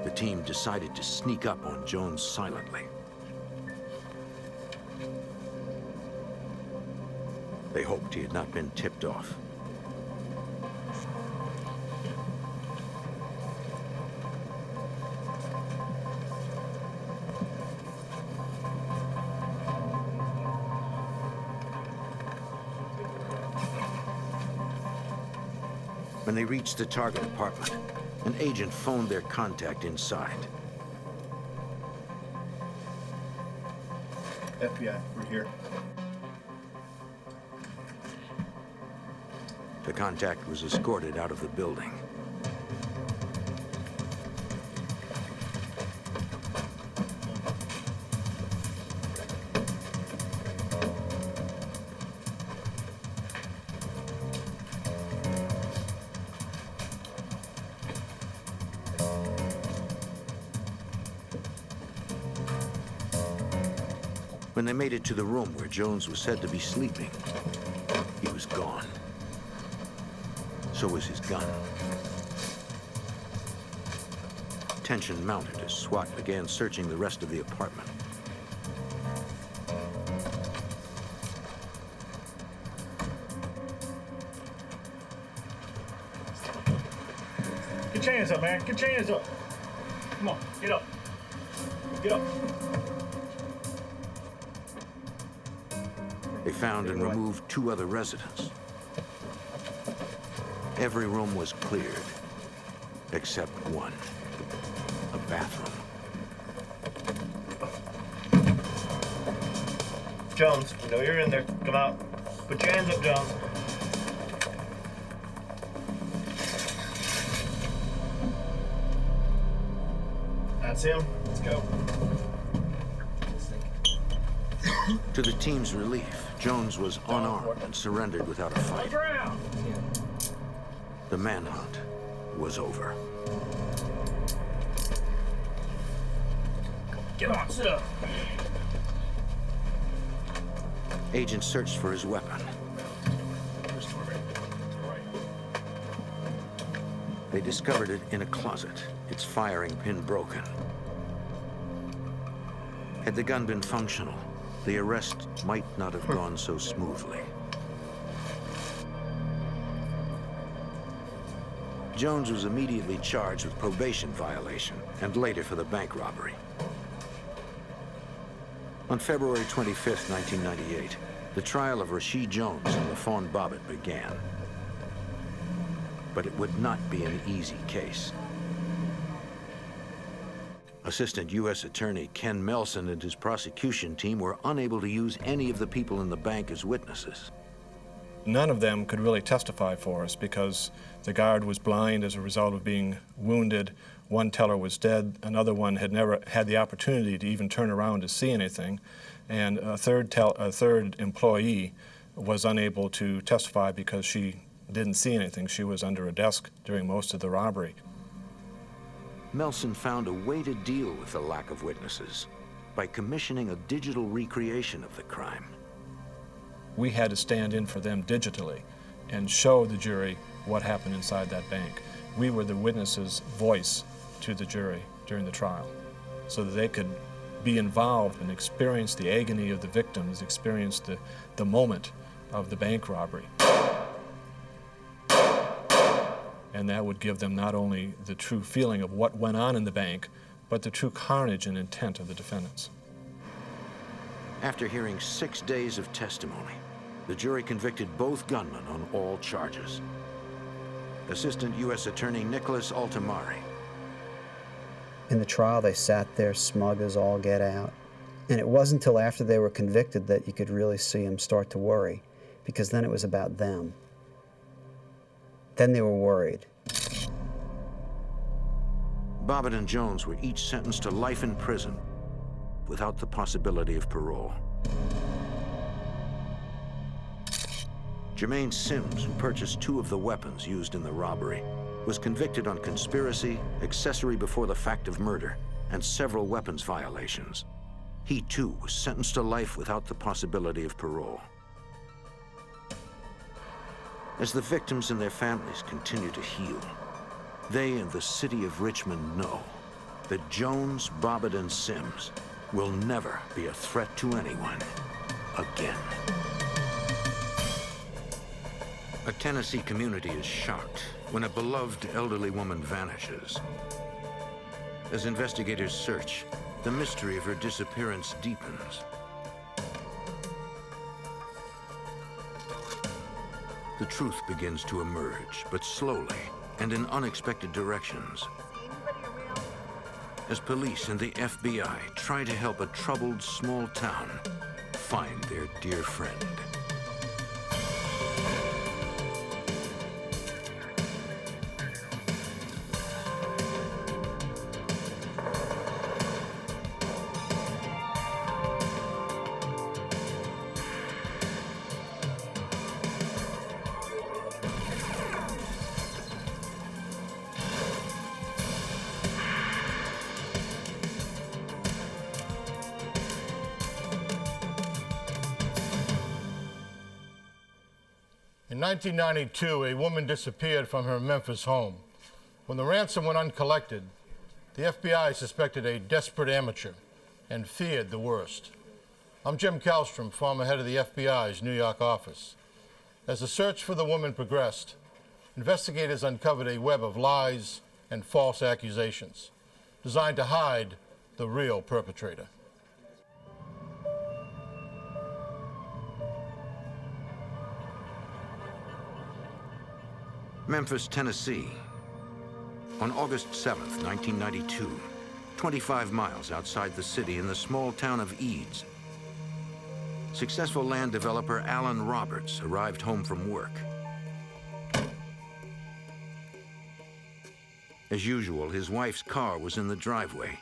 The team decided to sneak up on Jones silently. They hoped he had not been tipped off. When they reached the target apartment, an agent phoned their contact inside. FBI, we're here. The contact was escorted out of the building. When they made it to the room where Jones was said to be sleeping, he was gone. So was his gun. Tension mounted as SWAT began searching the rest of the apartment. Get your hands up, man. Get your hands up. Come on, get up. Get up. They found and removed 2 other residents. Every room was cleared, except one, a bathroom. Jones, you know you're in there. Come out. Put your hands up, Jones. That's him. Let's go. To the team's relief, Jones was unarmed and surrendered without a fight. The manhunt was over. Get on, sit up. Agents searched for his weapon. They discovered it in a closet, its firing pin broken. Had the gun been functional, the arrest might not have gone so smoothly. Jones was immediately charged with probation violation and later for the bank robbery. On February 25, 1998, the trial of Rasheed Jones and LaFawn Bobbitt began. But it would not be an easy case. Assistant U.S. Attorney Ken Melson and his prosecution team were unable to use any of the people in the bank as witnesses. None of them could really testify for us because the guard was blind as a result of being wounded. One teller was dead. Another one had never had the opportunity to even turn around to see anything. And a third employee was unable to testify because she didn't see anything. She was under a desk during most of the robbery. Melson found a way to deal with the lack of witnesses by commissioning a digital recreation of the crime. We had to stand in for them digitally and show the jury what happened inside that bank. We were the witnesses' voice to the jury during the trial so that they could be involved and experience the agony of the victims, experience the moment of the bank robbery. And that would give them not only the true feeling of what went on in the bank, but the true carnage and intent of the defendants. After hearing 6 days of testimony, the jury convicted both gunmen on all charges. Assistant U.S. Attorney Nicholas Altamari. In the trial, they sat there smug as all get out. And it wasn't until after they were convicted that you could really see them start to worry, because then it was about them. Then they were worried. Bobbitt and Jones were each sentenced to life in prison without the possibility of parole. Jermaine Sims, who purchased 2 of the weapons used in the robbery, was convicted on conspiracy, accessory before the fact of murder, and several weapons violations. He, too, was sentenced to life without the possibility of parole. As the victims and their families continue to heal, they and the city of Richmond know that Jones, Bobbitt, and Sims will never be a threat to anyone again. A Tennessee community is shocked when a beloved elderly woman vanishes. As investigators search, the mystery of her disappearance deepens. The truth begins to emerge, but slowly and in unexpected directions. As police and the FBI try to help a troubled small town find their dear friend. In 1992, a woman disappeared from her Memphis home. When the ransom went uncollected, the FBI suspected a desperate amateur and feared the worst. I'm Jim Kallstrom, former head of the FBI's New York office. As the search for the woman progressed, investigators uncovered a web of lies and false accusations designed to hide the real perpetrator. Memphis, Tennessee. On August 7th, 1992, 25 miles outside the city in the small town of Eads, successful land developer Alan Roberts arrived home from work. As usual, his wife's car was in the driveway,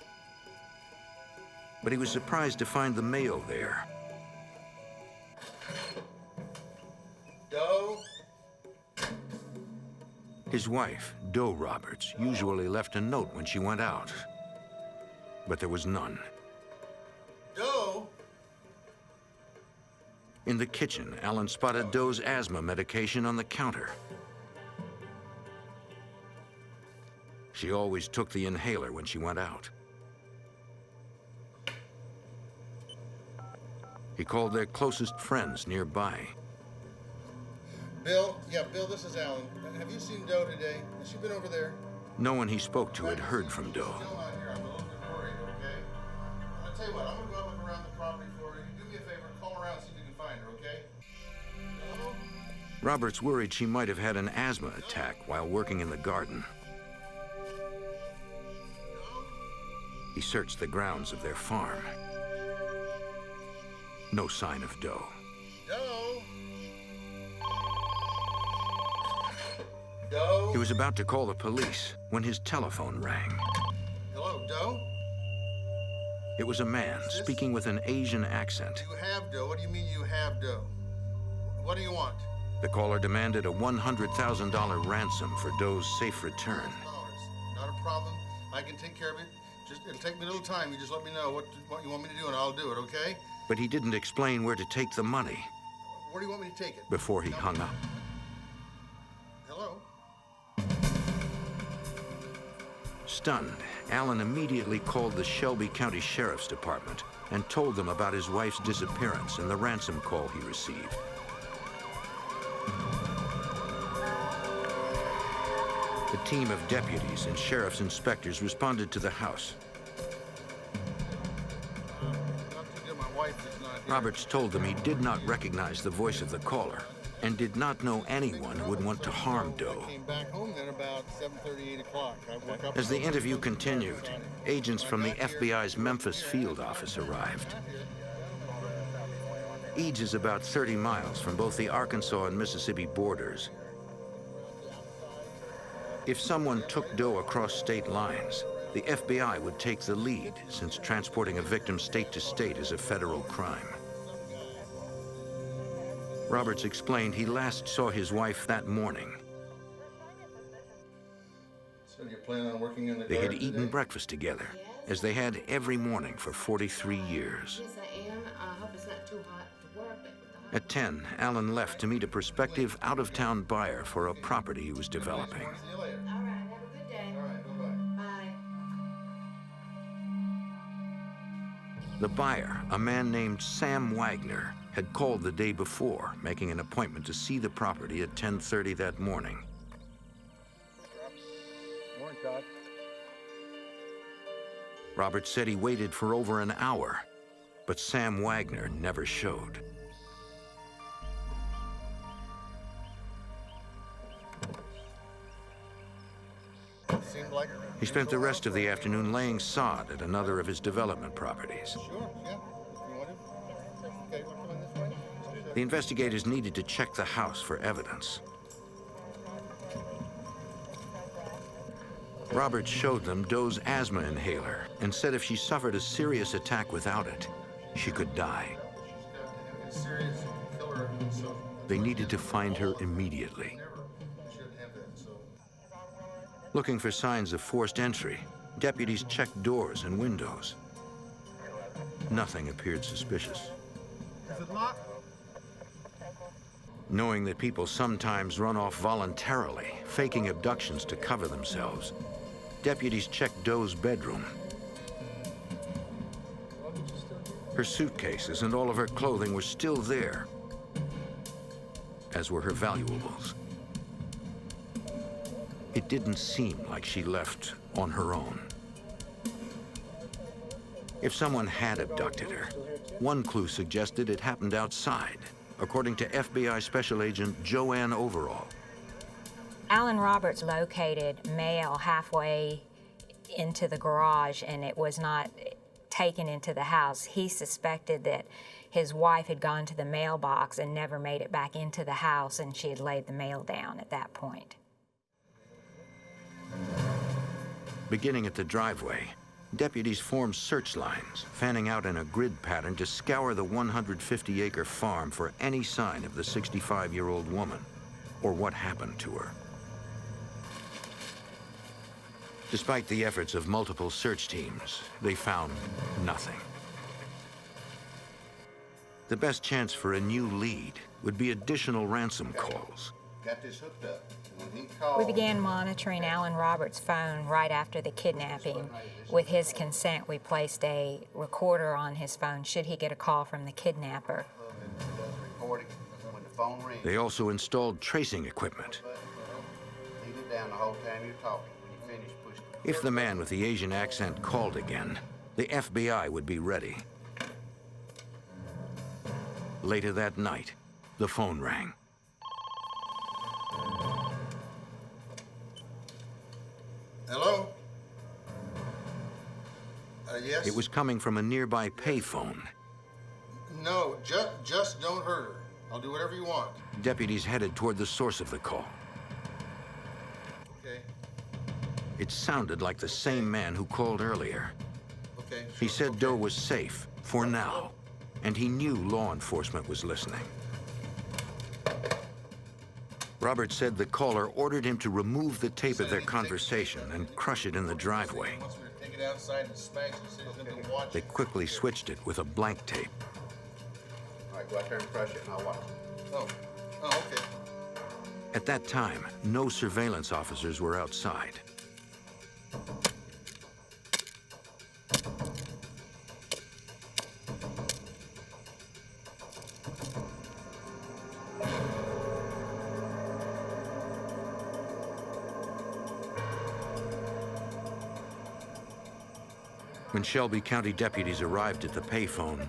but he was surprised to find the mail there. Doe? His wife, Doe Roberts, usually left a note when she went out, but there was none. Doe? In the kitchen, Alan spotted Doe's asthma medication on the counter. She always took the inhaler when she went out. He called their closest friends nearby. Bill? Yeah, Bill, this is Alan. Have you seen Doe today? Has she been over there? No one he spoke to had heard from Doe. Still not here. I'm a little bit worried, okay? I'll tell you what, I'm gonna go out and look around the property for her. You do me a favor, call around, see if you can find her, okay? Hello? Roberts worried she might have had an asthma attack while working in the garden. He searched the grounds of their farm. No sign of Doe. Doe? Doe? He was about to call the police when his telephone rang. Hello, Doe? It was a man speaking with an Asian accent. You have Doe? What do you mean you have Doe? What do you want? The caller demanded a $100,000 ransom for Doe's safe return. Not a problem. I can take care of it. It'll take me a little time. You just let me know what you want me to do, and I'll do it, okay? But he didn't explain where to take the money. Where do you want me to take it? Before he hung up. Hello? Stunned, Alan immediately called the Shelby County Sheriff's Department and told them about his wife's disappearance and the ransom call he received. A team of deputies and sheriff's inspectors responded to the house. Roberts told them he did not recognize the voice of the caller and did not know anyone who would want to harm Doe. I came back home then about 7:30, 8 o'clock. As the interview continued, agents from the FBI's Memphis field office arrived. Eads is about 30 miles from both the Arkansas and Mississippi borders. If someone took Doe across state lines, the FBI would take the lead, since transporting a victim state to state is a federal crime. Roberts explained he last saw his wife that morning. So you're planning on working in the They had garden eaten today? breakfast together, as they had every morning for 43 years. Yes, I am. I hope it's not too hot to work. At 10, Alan left to meet a prospective out-of-town buyer for a property he was developing. See you later. All right, have a good day. All right, bye-bye. Bye. The buyer, a man named Sam Wagner, had called the day before, making an appointment to see the property at 10:30 that morning. Morning, Todd. Roberts said he waited for over an hour, but Sam Wagner never showed. Seemed like He spent the rest of the afternoon laying sod at another of his development properties. Sure, yeah. If you want to. Okay, we're coming this way. The investigators needed to check the house for evidence. Roberts showed them Doe's asthma inhaler and said if she suffered a serious attack without it, she could die. She's got to have a serious killer, so They needed to find her immediately. shouldn't have that, so. Looking for signs of forced entry, deputies checked doors and windows. Nothing appeared suspicious. Is it locked? Knowing that people sometimes run off voluntarily, faking abductions to cover themselves, deputies checked Doe's bedroom. Her suitcases and all of her clothing were still there, as were her valuables. It didn't seem like she left on her own. If someone had abducted her, one clue suggested it happened outside, according to FBI Special Agent Joanne Overall. Alan Roberts located mail halfway into the garage, and it was not taken into the house. He suspected that his wife had gone to the mailbox and never made it back into the house, and she had laid the mail down at that point. Beginning at the driveway, deputies formed search lines, fanning out in a grid pattern to scour the 150-acre farm for any sign of the 65-year-old woman, or what happened to her. Despite the efforts of multiple search teams, they found nothing. The best chance for a new lead would be additional ransom calls. Got this hooked up. We began monitoring Alan Roberts' phone right after the kidnapping. With his consent, we placed a recorder on his phone should he get a call from the kidnapper. They also installed tracing equipment. Leave it down the whole time you're talking. When you finish, push it. If the man with the Asian accent called again, the FBI would be ready. Later that night, the phone rang. Hello? Yes? It was coming from a nearby payphone. No, just don't hurt her. I'll do whatever you want. Deputies headed toward the source of the call. Okay. It sounded like the same man who called earlier. Okay. He said Doe was safe, for now, and he knew law enforcement was listening. Robert said the caller ordered him to remove the tape of their conversation and crush it in the driveway. Take it outside and smash it so he's gonna watch it. They quickly switched it with a blank tape. All right, go out there and crush it and I'll watch it. Oh, okay. At that time, no surveillance officers were outside. When Shelby County deputies arrived at the payphone,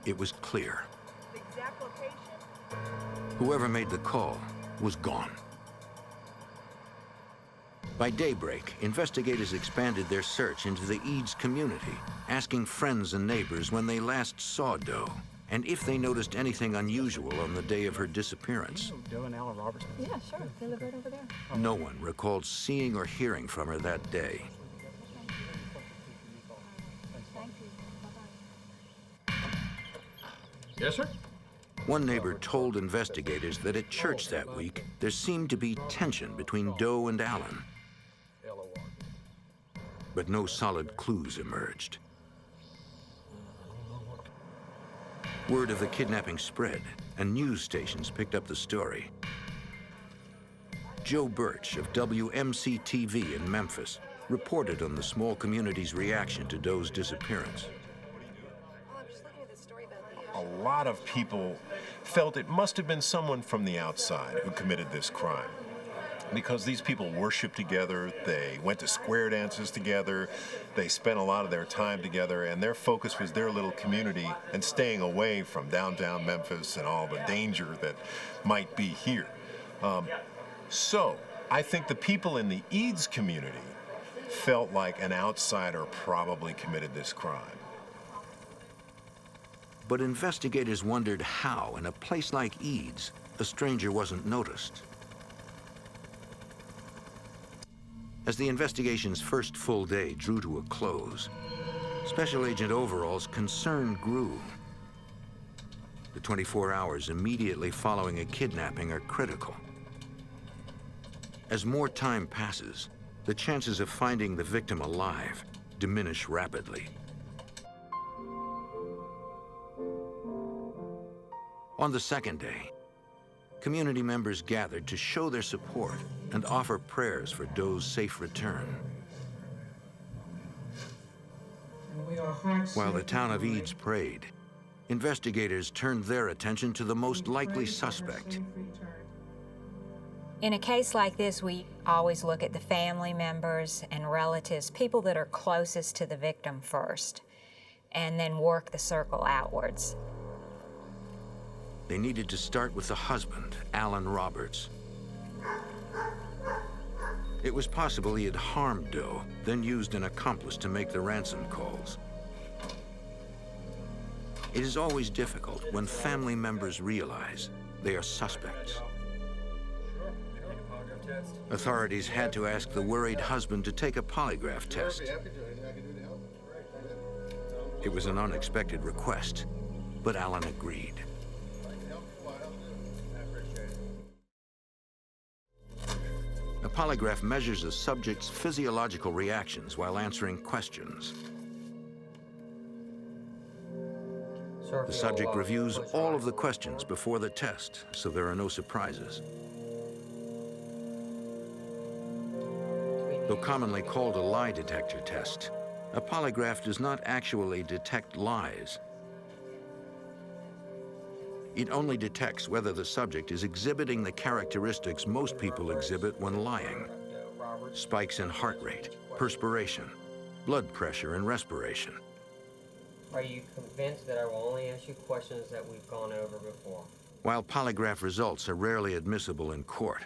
it was clear. Whoever made the call was gone. By daybreak, investigators expanded their search into the Eads community, asking friends and neighbors when they last saw Doe and if they noticed anything unusual on the day of her disappearance. Doe and Alan Roberts? Yeah, sure. They live right over there. No one recalled seeing or hearing from her that day. Yes, sir? One neighbor told investigators that at church that week, there seemed to be tension between Doe and Alan. But no solid clues emerged. Word of the kidnapping spread, and news stations picked up the story. Joe Birch of WMC-TV in Memphis reported on the small community's reaction to Doe's disappearance. A lot of people felt it must have been someone from the outside who committed this crime. Because these people worshiped together, they went to square dances together, they spent a lot of their time together, and their focus was their little community and staying away from downtown Memphis and all the danger that might be here. So I think the people in the Eads community felt like an outsider probably committed this crime. But investigators wondered how, in a place like Eads, a stranger wasn't noticed. As the investigation's first full day drew to a close, Special Agent Overall's concern grew. The 24 hours immediately following a kidnapping are critical. As more time passes, the chances of finding the victim alive diminish rapidly. On the second day, Community members gathered to show their support and offer prayers for Doe's safe return. While the town of Eads prayed, investigators turned their attention to the most likely suspect. In a case like this, we always look at the family members and relatives, people that are closest to the victim first, and then work the circle outwards. They needed to start with the husband, Alan Roberts. It was possible he had harmed Doe, then used an accomplice to make the ransom calls. It is always difficult when family members realize they are suspects. Authorities had to ask the worried husband to take a polygraph test. It was an unexpected request, but Alan agreed. A polygraph measures a subject's physiological reactions while answering questions. The subject reviews all of the questions before the test, so there are no surprises. Though commonly called a lie detector test, a polygraph does not actually detect lies. It only detects whether the subject is exhibiting the characteristics most people exhibit when lying: spikes in heart rate, perspiration, blood pressure, and respiration. Are you convinced that I will only ask you questions that we've gone over before? While polygraph results are rarely admissible in court,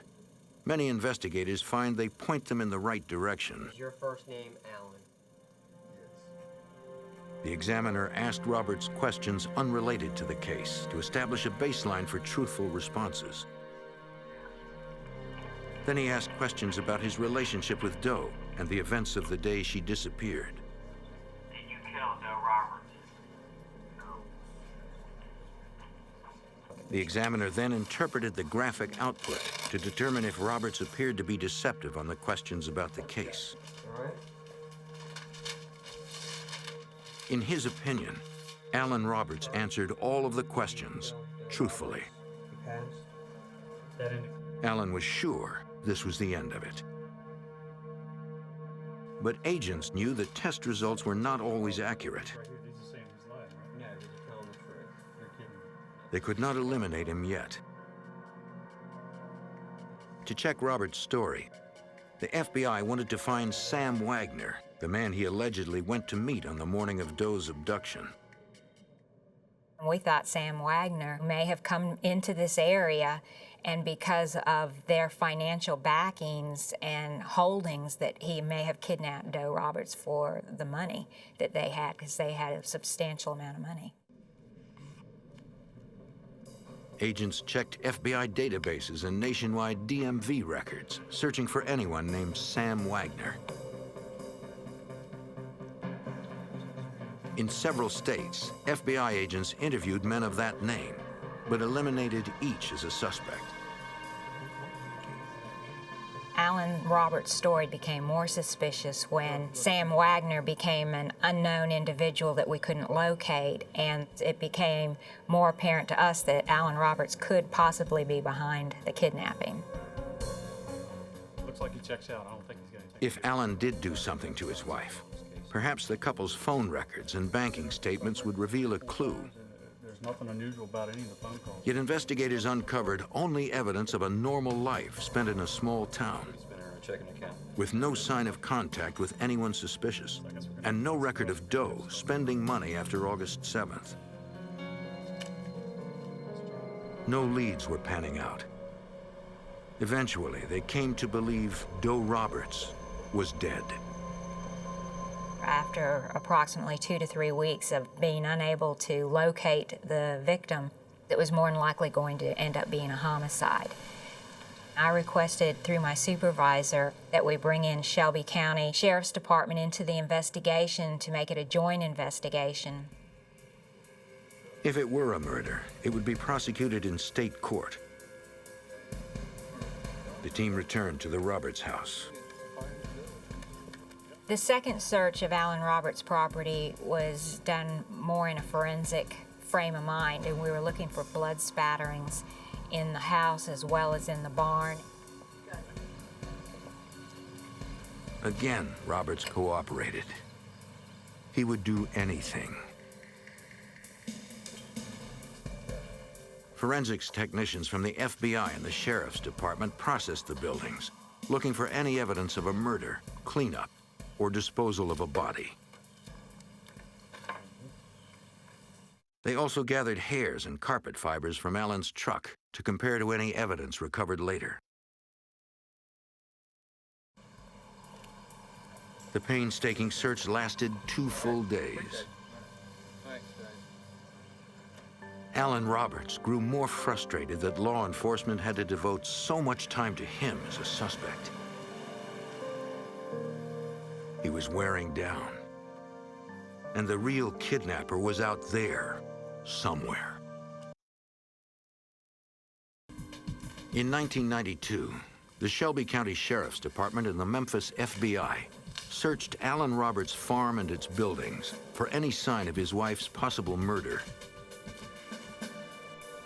many investigators find they point them in the right direction. Is your first name Alan? The examiner asked Roberts questions unrelated to the case to establish a baseline for truthful responses. Then he asked questions about his relationship with Doe and the events of the day she disappeared. Did you kill Doe Roberts? The examiner then interpreted the graphic output to determine if Roberts appeared to be deceptive on the questions about the case. All right. In his opinion, Alan Roberts answered all of the questions truthfully. Alan was sure this was the end of it. But agents knew that test results were not always accurate. They could not eliminate him yet. To check Roberts' story, the FBI wanted to find Sam Wagner, the man he allegedly went to meet on the morning of Doe's abduction. We thought Sam Wagner may have come into this area, and because of their financial backings and holdings, that he may have kidnapped Doe Roberts for the money that they had, because they had a substantial amount of money. Agents checked FBI databases and nationwide DMV records, searching for anyone named Sam Wagner. In several states, FBI agents interviewed men of that name, but eliminated each as a suspect. Alan Roberts' story became more suspicious when Sam Wagner became an unknown individual that we couldn't locate, and it became more apparent to us that Alan Roberts could possibly be behind the kidnapping. Looks like he checks out. I don't think he's got anything. If Alan did do something to his wife, perhaps the couple's phone records and banking statements would reveal a clue. There's nothing unusual about any of the phone calls. Yet investigators uncovered only evidence of a normal life spent in a small town, with no sign of contact with anyone suspicious, and no record of Doe spending money after August 7th. No leads were panning out. Eventually, they came to believe Doe Roberts was dead. After approximately 2 to 3 weeks of being unable to locate the victim, it was more than likely going to end up being a homicide. I requested through my supervisor that we bring in Shelby County Sheriff's Department into the investigation to make it a joint investigation. If it were a murder, it would be prosecuted in state court. The team returned to the Roberts house. The second search of Alan Roberts' property was done more in a forensic frame of mind, and we were looking for blood spatterings in the house as well as in the barn. Again, Roberts cooperated. He would do anything. Forensics technicians from the FBI and the Sheriff's Department processed the buildings, looking for any evidence of a murder, cleanup, or disposal of a body. They also gathered hairs and carpet fibers from Alan's truck to compare to any evidence recovered later. The painstaking search lasted 2 full days. Alan Roberts grew more frustrated that law enforcement had to devote so much time to him as a suspect. He was wearing down, and the real kidnapper was out there, somewhere. In 1992, the Shelby County Sheriff's Department and the Memphis FBI searched Alan Roberts' farm and its buildings for any sign of his wife's possible murder.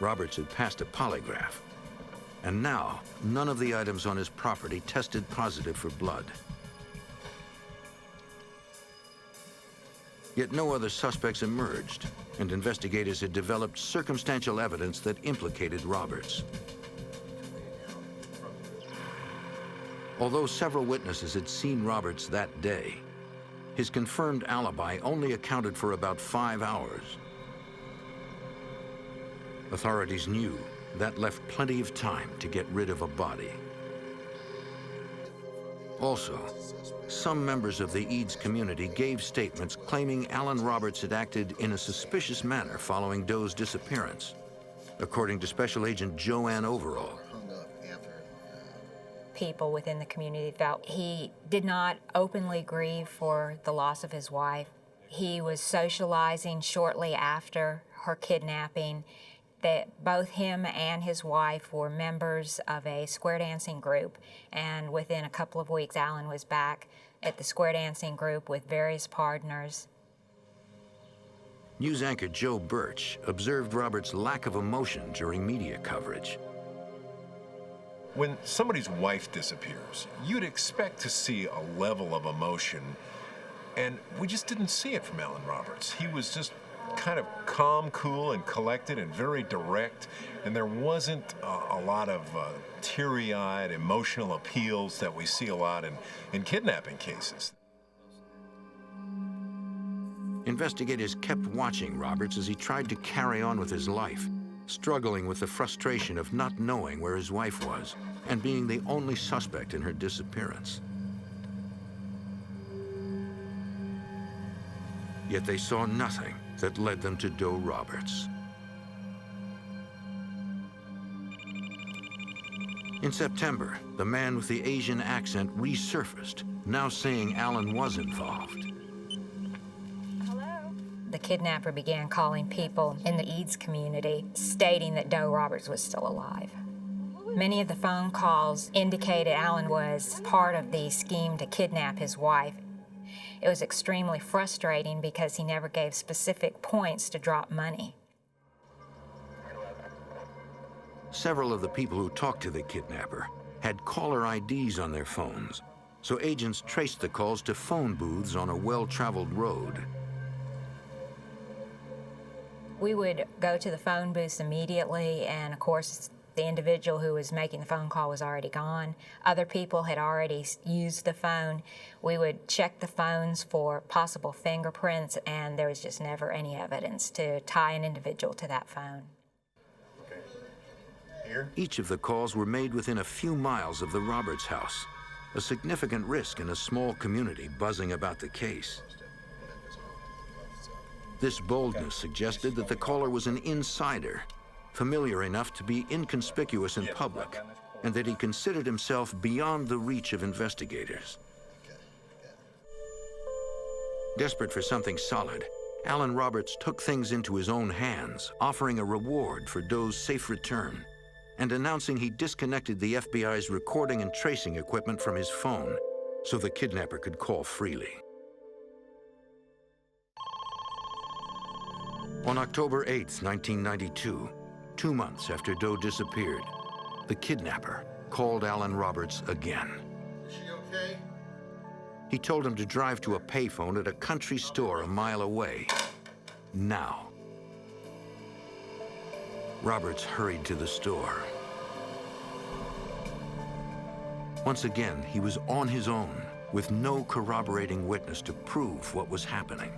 Roberts had passed a polygraph, and now none of the items on his property tested positive for blood. Yet no other suspects emerged, and investigators had developed circumstantial evidence that implicated Roberts. Although several witnesses had seen Roberts that day, his confirmed alibi only accounted for about 5 hours. Authorities knew that left plenty of time to get rid of a body. Also, some members of the Eads community gave statements claiming Alan Roberts had acted in a suspicious manner following Doe's disappearance, according to Special Agent Joanne Overall. People within the community felt he did not openly grieve for the loss of his wife. He was socializing shortly after her kidnapping, that both him and his wife were members of a square dancing group, and within a couple of weeks, Alan was back at the square dancing group with various partners. News anchor Joe Birch observed Roberts' lack of emotion during media coverage. When somebody's wife disappears, you'd expect to see a level of emotion, and we just didn't see it from Alan Roberts. He was just kind of calm, cool, and collected, and very direct, and there wasn't a lot of teary-eyed, emotional appeals that we see a lot in kidnapping cases. Investigators kept watching Roberts as he tried to carry on with his life, struggling with the frustration of not knowing where his wife was and being the only suspect in her disappearance. Yet they saw nothing that led them to Doe Roberts. In September, the man with the Asian accent resurfaced, now saying Alan was involved. The kidnapper began calling people in the Eads community, stating that Doe Roberts was still alive. Many of the phone calls indicated Alan was part of the scheme to kidnap his wife. It was extremely frustrating because he never gave specific points to drop money. Several of the people who talked to the kidnapper had caller IDs on their phones, so agents traced the calls to phone booths on a well-traveled road. We would go to the phone booths immediately, and of course, the individual who was making the phone call was already gone. Other people had already used the phone. We would check the phones for possible fingerprints, and there was just never any evidence to tie an individual to that phone. Each of the calls were made within a few miles of the Roberts house, a significant risk in a small community buzzing about the case. This boldness suggested that the caller was an insider, familiar enough to be inconspicuous in public, and that he considered himself beyond the reach of investigators. Desperate for something solid, Alan Roberts took things into his own hands, offering a reward for Doe's safe return, and announcing he disconnected the FBI's recording and tracing equipment from his phone so the kidnapper could call freely. On October 8, 1992, 2 months after Doe disappeared, the kidnapper called Alan Roberts again. Is she okay? He told him to drive to a payphone at a country store a mile away. Now. Roberts hurried to the store. Once again, he was on his own, with no corroborating witness to prove what was happening.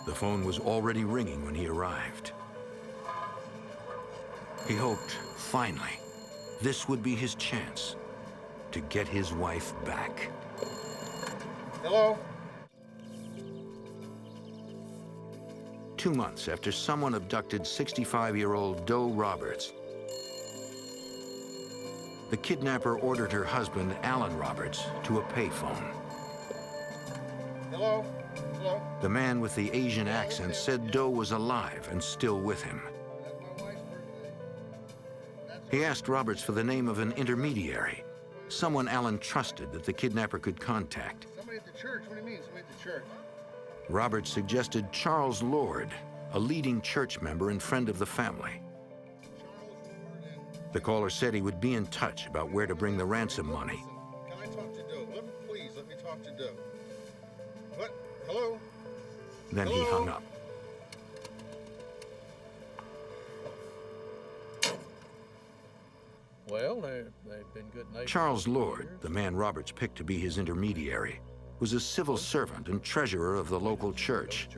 The phone was already ringing when he arrived. He hoped, finally, this would be his chance to get his wife back. Hello? 2 months after someone abducted 65-year-old Doe Roberts, the kidnapper ordered her husband, Alan Roberts, to a payphone. Hello? Hello? The man with the Asian accent said Doe was alive and still with him. He asked Roberts for the name of an intermediary, someone Alan trusted that the kidnapper could contact. Somebody at the church? What do you mean, somebody at the church? Roberts suggested Charles Lord, a leading church member and friend of the family. The caller said he would be in touch about where to bring the ransom money. Can I talk to Doe? Please, let me talk to Doe. What? Hello? Then he hung up. Well, they've been good neighbors. Charles Lord, the man Roberts picked to be his intermediary, was a civil servant and treasurer of the local church.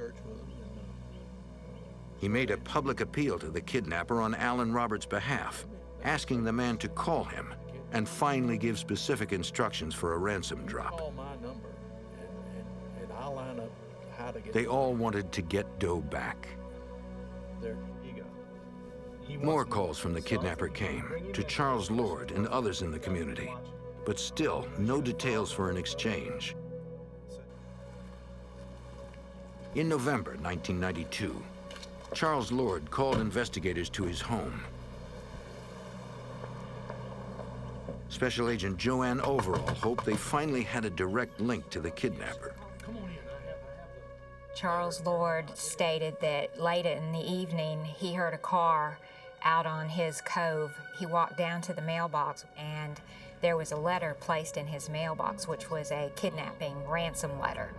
He made a public appeal to the kidnapper on Alan Roberts' behalf, asking the man to call him and finally give specific instructions for a ransom drop. Call my number, and I'll line up how to get. They all wanted to get Doe back. There you go. More calls from the kidnapper came to Charles Lord and others in the community, but still no details for an exchange. In November 1992, Charles Lord called investigators to his home. Special Agent Joanne Overall hoped they finally had a direct link to the kidnapper. Charles Lord stated that late in the evening, he heard a car out on his cove. He walked down to the mailbox, and there was a letter placed in his mailbox, which was a kidnapping ransom letter.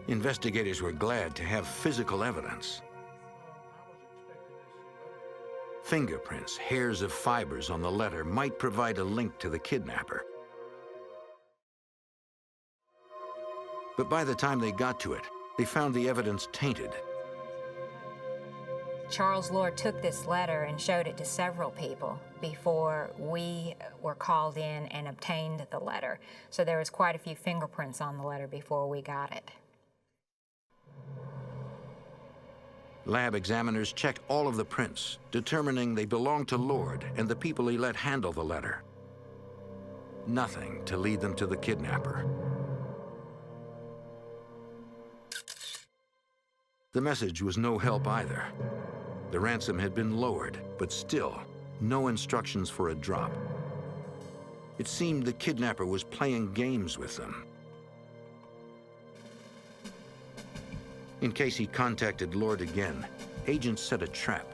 Investigators were glad to have physical evidence. Fingerprints, hairs of fibers on the letter might provide a link to the kidnapper. But by the time they got to it, they found the evidence tainted. Charles Lord took this letter and showed it to several people before we were called in and obtained the letter. So there was quite a few fingerprints on the letter before we got it. Lab examiners checked all of the prints, determining they belonged to Lord and the people he let handle the letter. Nothing to lead them to the kidnapper. The message was no help either. The ransom had been lowered, but still, no instructions for a drop. It seemed the kidnapper was playing games with them. In case he contacted Lord again, agents set a trap.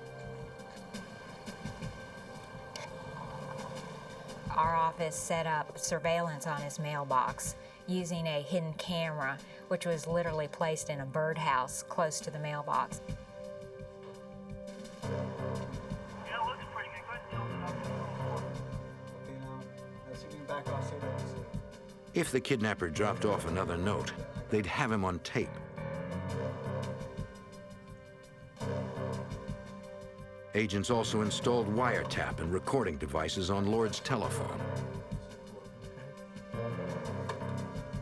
Our office set up surveillance on his mailbox using a hidden camera, which was literally placed in a birdhouse close to the mailbox. If the kidnapper dropped off another note, they'd have him on tape. Agents also installed wiretap and recording devices on Lord's telephone.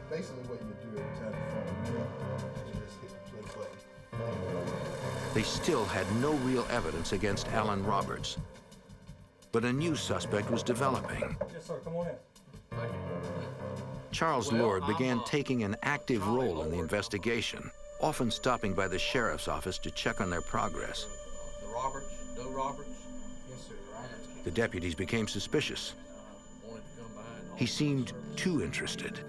Basically what you would do every time the phone rang, you just hit the play button. They still had no real evidence against Alan Roberts. But a new suspect was developing. Yes, sir. Come on in. Charles Lord began taking an active role in the investigation, often stopping by the sheriff's office to check on their progress. The Roberts, Doe Roberts? Yes, sir. The deputies became suspicious. He seemed too interested.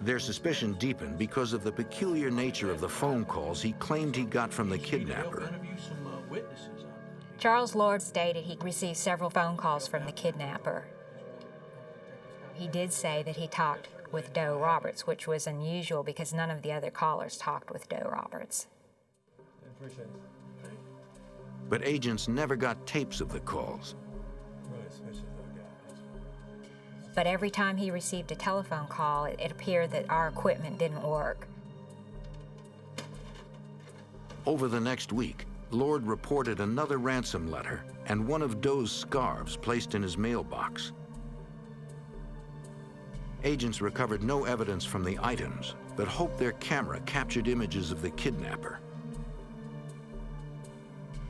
Their suspicion deepened because of the peculiar nature of the phone calls he claimed he got from the kidnapper. Charles Lord stated he received several phone calls from the kidnapper. He did say that he talked with Doe Roberts, which was unusual because none of the other callers talked with Doe Roberts. But agents never got tapes of the calls. But every time he received a telephone call, it appeared that our equipment didn't work. Over the next week, Lord reported another ransom letter and one of Doe's scarves placed in his mailbox. Agents recovered no evidence from the items, but hoped their camera captured images of the kidnapper.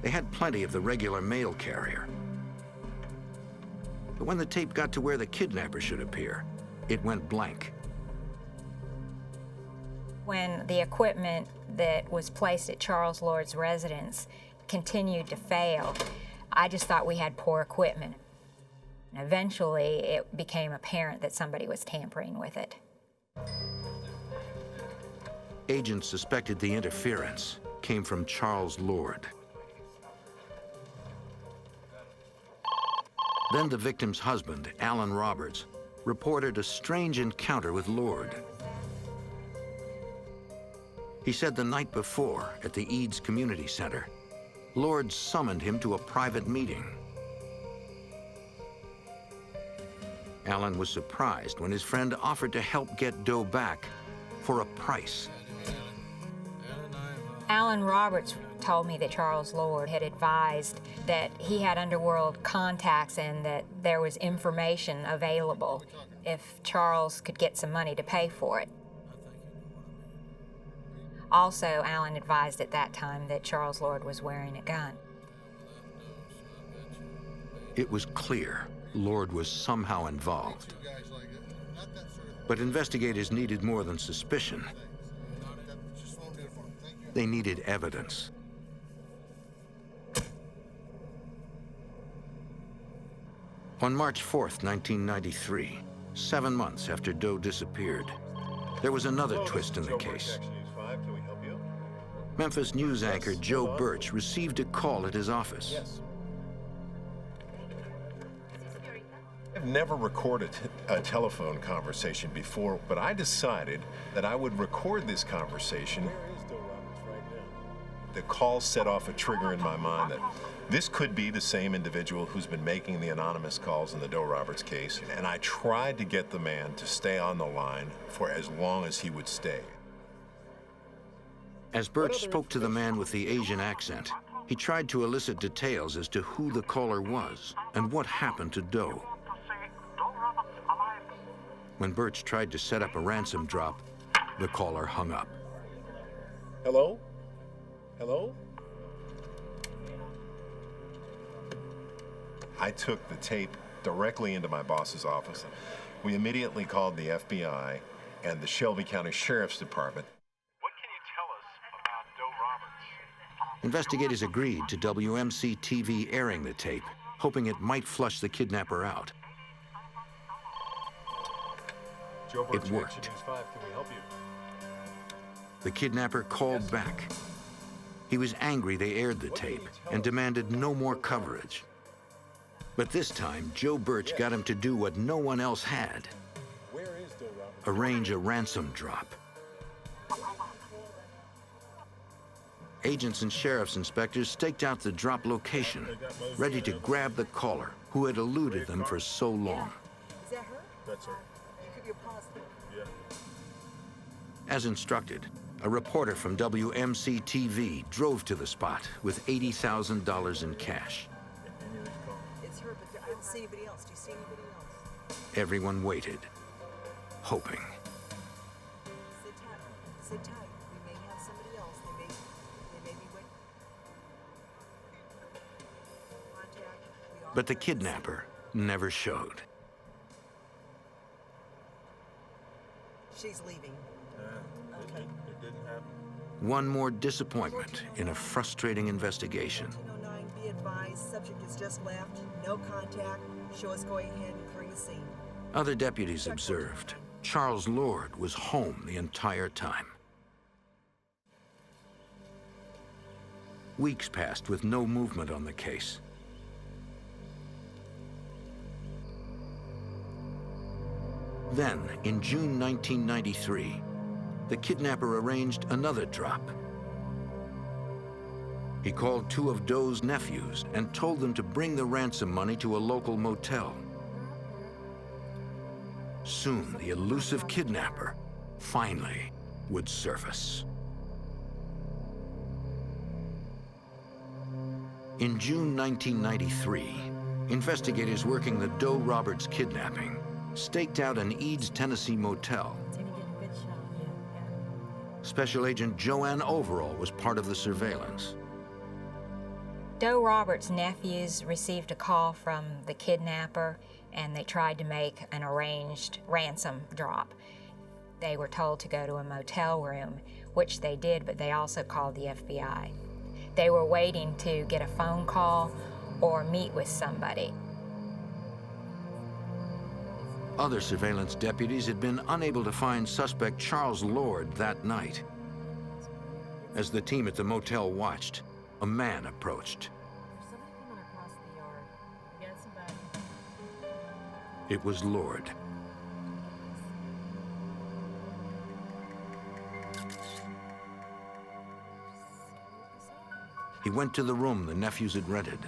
They had plenty of the regular mail carrier. But when the tape got to where the kidnapper should appear, it went blank. When the equipment that was placed at Charles Lord's residence continued to fail, I just thought we had poor equipment. Eventually, it became apparent that somebody was tampering with it. Agents suspected the interference came from Charles Lord. Then the victim's husband, Alan Roberts, reported a strange encounter with Lord. He said the night before, at the Eads Community Center, Lord summoned him to a private meeting. Alan was surprised when his friend offered to help get Doe back for a price. Alan Roberts told me that Charles Lord had advised that he had underworld contacts and that there was information available if Charles could get some money to pay for it. Also, Alan advised at that time that Charles Lord was wearing a gun. It was clear Lord was somehow involved. But investigators needed more than suspicion. They needed evidence. On March 4th, 1993, 7 months after Doe disappeared, there was another twist in the case. Memphis news anchor Joe Birch received a call at his office. I've never recorded a telephone conversation before, but I decided that I would record this conversation. The call set off a trigger in my mind that this could be the same individual who's been making the anonymous calls in the Doe Roberts case, and I tried to get the man to stay on the line for as long as he would stay. As Birch spoke to the man with the Asian accent, he tried to elicit details as to who the caller was and what happened to Doe. When Birch tried to set up a ransom drop, the caller hung up. Hello? Hello? I took the tape directly into my boss's office. We immediately called the FBI and the Shelby County Sheriff's Department. What can you tell us about Doe Roberts? Investigators agreed to WMC-TV airing the tape, hoping it might flush the kidnapper out. It worked. The kidnapper called back. He was angry they aired the tape and demanded no more coverage. But this time, Joe Birch got him to do what no one else had: arrange a ransom drop. Agents and sheriff's inspectors staked out the drop location, ready to grab the caller who had eluded them for so long. Is that her? That's her. You could be a positive. Yeah. As instructed, a reporter from WMC-TV drove to the spot with $80,000 in cash. It's her, but I don't see anybody else. Do you see anybody else? Everyone waited, hoping. Sit tight. Sit tight. We may have somebody else. They may be waiting. Contact. But the kidnapper never showed. She's leaving. Okay. It didn't happen. One more disappointment in a frustrating investigation. 1409, be advised, subject has just left. No contact. Show us going ahead and clearing the scene. Other deputies observed Charles Lord was home the entire time. Weeks passed with no movement on the case. Then, in June 1993, the kidnapper arranged another drop. He called two of Doe's nephews and told them to bring the ransom money to a local motel. Soon, the elusive kidnapper finally would surface. In June 1993, investigators working the Doe Roberts kidnapping staked out an Eads, Tennessee motel. Special Agent Joanne Overall was part of the surveillance. Doe Roberts' nephews received a call from the kidnapper, and they tried to make an arranged ransom drop. They were told to go to a motel room, which they did, but they also called the FBI. They were waiting to get a phone call or meet with somebody. Other surveillance deputies had been unable to find suspect Charles Lord that night. As the team at the motel watched, a man approached. It was Lord. He went to the room the nephews had rented.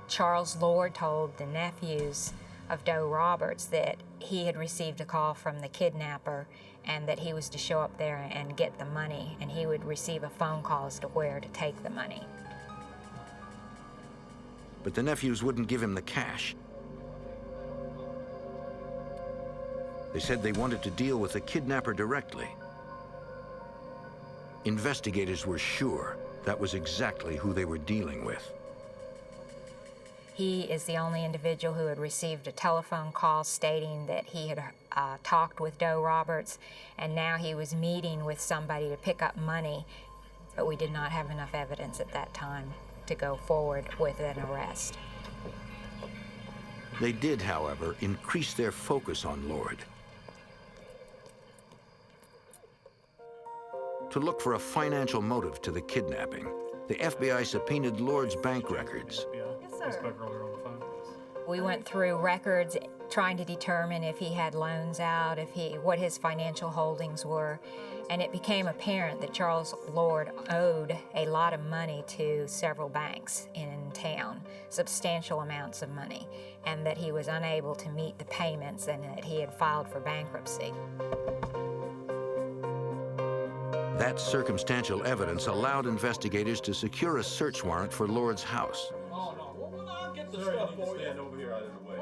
Charles Lord told the nephews of Doe Roberts that he had received a call from the kidnapper and that he was to show up there and get the money, and he would receive a phone call as to where to take the money. But the nephews wouldn't give him the cash. They said they wanted to deal with the kidnapper directly. Investigators were sure that was exactly who they were dealing with. He is the only individual who had received a telephone call stating that he had talked with Doe Roberts, and now he was meeting with somebody to pick up money, but we did not have enough evidence at that time to go forward with an arrest. They did, however, increase their focus on Lord. To look for a financial motive to the kidnapping, the FBI subpoenaed Lord's bank records. We went through records trying to determine if he had loans out, what his financial holdings were, and it became apparent that Charles Lord owed a lot of money to several banks in town, substantial amounts of money, and that he was unable to meet the payments and that he had filed for bankruptcy. That circumstantial evidence allowed investigators to secure a search warrant for Lord's house.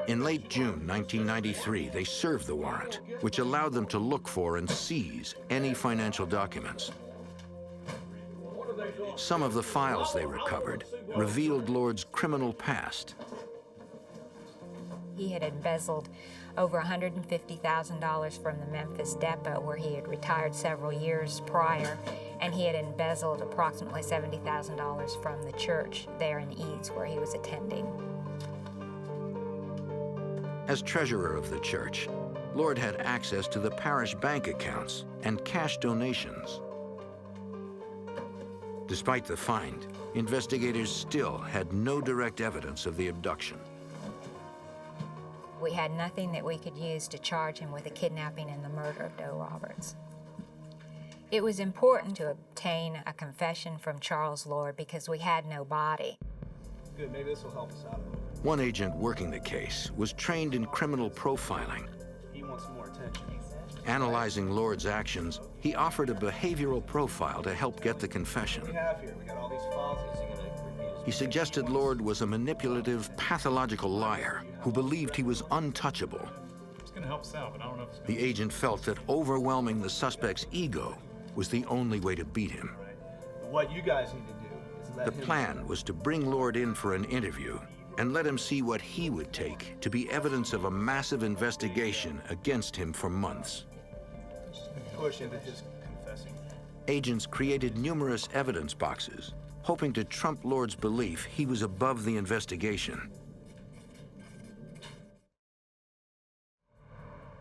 In late June 1993, they served the warrant, which allowed them to look for and seize any financial documents. Some of the files they recovered revealed Lord's criminal past. He had embezzled over $150,000 from the Memphis depot, where he had retired several years prior, and he had embezzled approximately $70,000 from the church there in Eads, where he was attending. As treasurer of the church, Lord had access to the parish bank accounts and cash donations. Despite the find, investigators still had no direct evidence of the abduction. We had nothing that we could use to charge him with the kidnapping and the murder of Doe Roberts. It was important to obtain a confession from Charles Lord because we had no body. Good, maybe this will help us out a little bit. One agent working the case was trained in criminal profiling. He wants more attention. Analyzing Lord's actions, he offered a behavioral profile to help get the confession. We have here, we got all these files. Is he gonna repeat his... He suggested Lord was a manipulative, pathological liar who believed he was untouchable. It's gonna help us out, but I don't know if it's gonna... The agent felt that overwhelming the suspect's ego was the only way to beat him. What you guys need to do is let The him... plan was to bring Lord in for an interview and let him see what he would take to be evidence of a massive investigation against him for months. push into his confessing. agents created numerous evidence boxes, hoping to trump Lord's belief he was above the investigation.